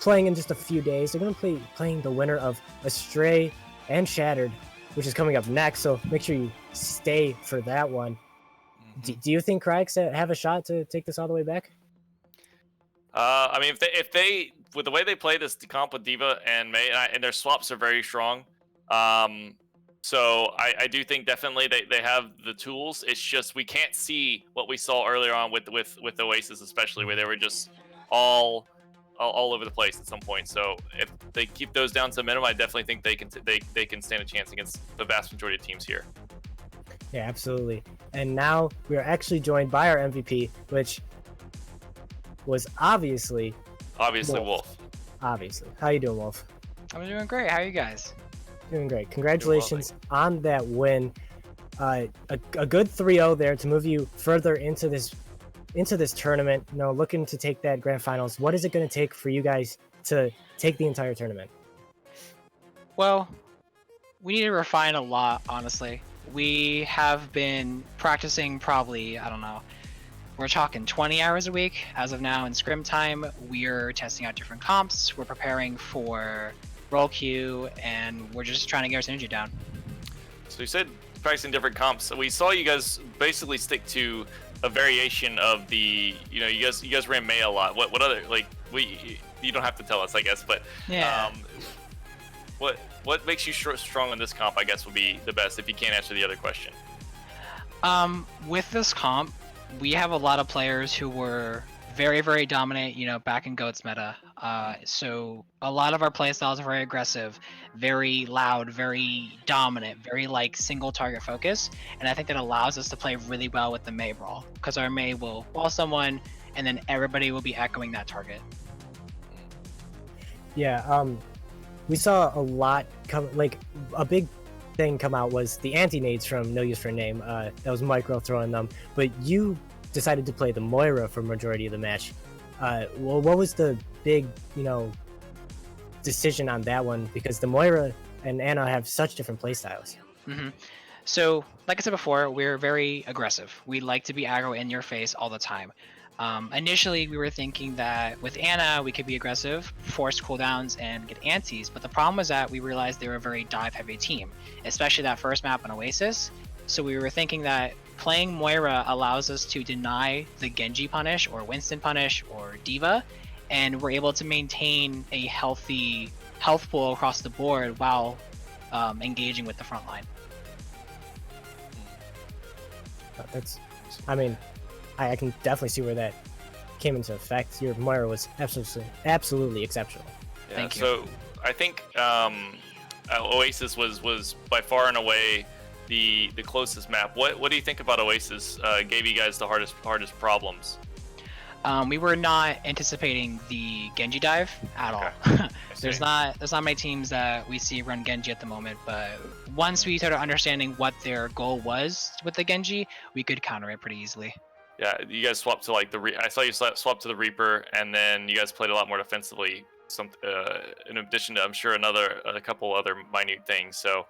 S1: playing in just a few days. They're gonna playing the winner of Astray and Shattered, which is coming up next. So make sure you stay for that one. Do you think Kryix have a shot to take this all the way back?
S2: I mean, if they with the way they play this comp with D.Va and Mei, and their swaps are very strong. So I do think definitely they have the tools. It's just we can't see what we saw earlier on with Oasis, especially where they were just all over the place at some point. So if they keep those down to a minimum, I definitely think they can stand a chance against the vast majority of teams here.
S1: Yeah, absolutely. And now we are actually joined by our MVP, which was obviously
S2: Wolf.
S1: Obviously. How you doing, Wolf?
S3: I'm doing great. How are you guys?
S1: Doing great. Congratulations on that win. A good 3-0 there to move you further into this tournament. You know, looking to take that grand finals. What is it going to take for you guys to take the entire tournament?
S3: Well, we need to refine a lot, honestly. We have been practicing probably, I don't know, we're talking 20 hours a week as of now in scrim time. We're testing out different comps. We're preparing for roll queue, and we're just trying to get our synergy down.
S2: So you said practicing different comps. So we saw you guys basically stick to a variation of the, you know, you guys ran May a lot. What other, like, you don't have to tell us, I guess, but
S3: Yeah.
S2: What makes you strong in this comp, I guess, would be the best if you can't answer the other question.
S3: With this comp, we have a lot of players who were very, very dominant, you know, back in GOATS meta. So a lot of our playstyles are very aggressive, very loud, very dominant, very like single target focus. And I think that allows us to play really well with the Mei brawl, because our Mei will wall someone and then everybody will be echoing that target.
S1: Yeah, we saw a lot come, like a big thing come out was the anti-nades from No Use for a Name. That was Micro throwing them, but you decided to play the Moira for majority of the match. Well, what was the big, you know, decision on that one? Because the Moira and Ana have such different playstyles.
S3: Mm-hmm. So, like I said before, we're very aggressive. We like to be aggro in your face all the time. Initially, we were thinking that with Ana, we could be aggressive, force cooldowns, and get antis, but the problem was that we realized they were a very dive-heavy team, especially that first map on Oasis. So we were thinking that playing Moira allows us to deny the Genji punish, or Winston punish, or Diva, and we're able to maintain a healthy health pool across the board while engaging with the front line.
S1: That's, I mean, I can definitely see where that came into effect. Your Moira was absolutely exceptional.
S2: Yeah,
S3: Thank you.
S2: So I think Oasis was by far and away the closest map. What do you think about Oasis? Gave you guys the hardest problems?
S3: We were not anticipating the Genji dive at all. There's not many teams that we see run Genji at the moment, but once we started understanding what their goal was with the Genji, we could counter it pretty easily.
S2: Yeah, you guys swapped to like I saw you swap to the Reaper, and then you guys played a lot more defensively. In addition to, I'm sure, a couple other minute things. So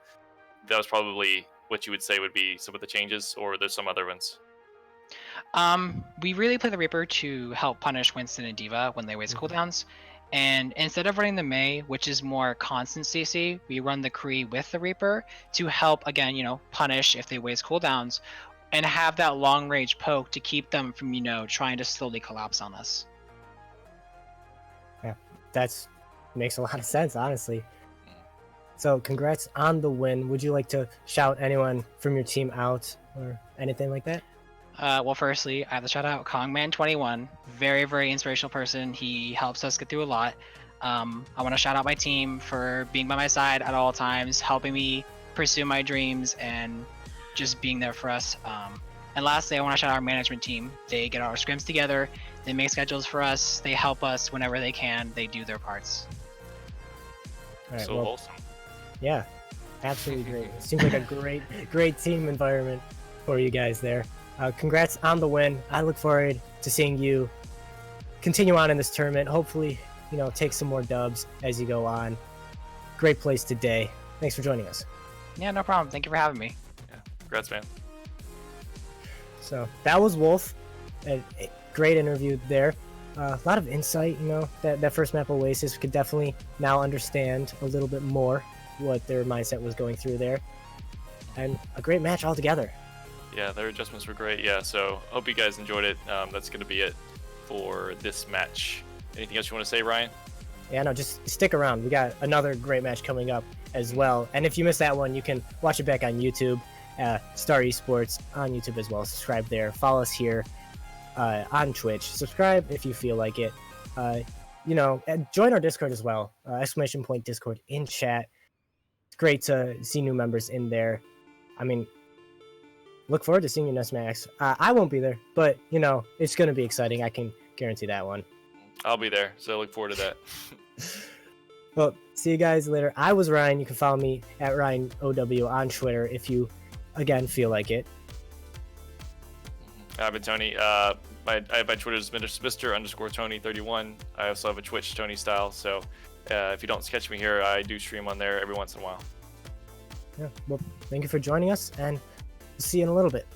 S2: that was probably what you would say would be some of the changes, or there's some other ones.
S3: We really play the Reaper to help punish Winston and Diva when they waste cooldowns. And instead of running the Mei, which is more constant CC, we run the Kree with the Reaper to help, again, you know, punish if they waste cooldowns, and have that long range poke to keep them from, you know, trying to slowly collapse on us.
S1: Yeah, that makes a lot of sense, honestly. So congrats on the win. Would you like to shout anyone from your team out or anything like that?
S3: Well, firstly, I have to shout out Kongman21. Very, very inspirational person. He helps us get through a lot. I want to shout out my team for being by my side at all times, helping me pursue my dreams, and just being there for us. And lastly, I want to shout out our management team. They get our scrims together, they make schedules for us, they help us whenever they can, they do their parts.
S1: All right,
S2: So
S1: well,
S2: wholesome.
S1: yeah, absolutely great. It seems like a great team environment for you guys there. Congrats on the win. I look forward to seeing you continue on in this tournament. Hopefully, you know, take some more dubs as you go on. Great place today. Thanks for joining us.
S3: Yeah, no problem. Thank you for having me.
S2: Yeah, congrats, man.
S1: So that was Wolf. A great interview there. A lot of insight, you know, that first map Oasis. We could definitely now understand a little bit more what their mindset was going through there. And a great match altogether.
S2: Yeah, their adjustments were great. Yeah, so hope you guys enjoyed it. That's going to be it for this match. Anything else you want to say, Ryan?
S1: Yeah, no, just stick around. We got another great match coming up as well. And if you missed that one, you can watch it back on YouTube, Star Esports on YouTube as well. Subscribe there. Follow us here on Twitch. Subscribe if you feel like it. You know, and join our Discord as well. ! Discord in chat. It's great to see new members in there. I mean, look forward to seeing you next match. I won't be there, but, you know, it's going to be exciting. I can guarantee that one.
S2: I'll be there, so look forward to that.
S1: Well, see you guys later. I was Ryan. You can follow me at RyanOW on Twitter if you again feel like it.
S2: I've been Tony. My Twitter is Mr._Tony31. I also have a Twitch, Tony Style. So if you don't catch me here, I do stream on there every once in a while.
S1: Yeah. Well, thank you for joining us, and we'll see you in a little bit.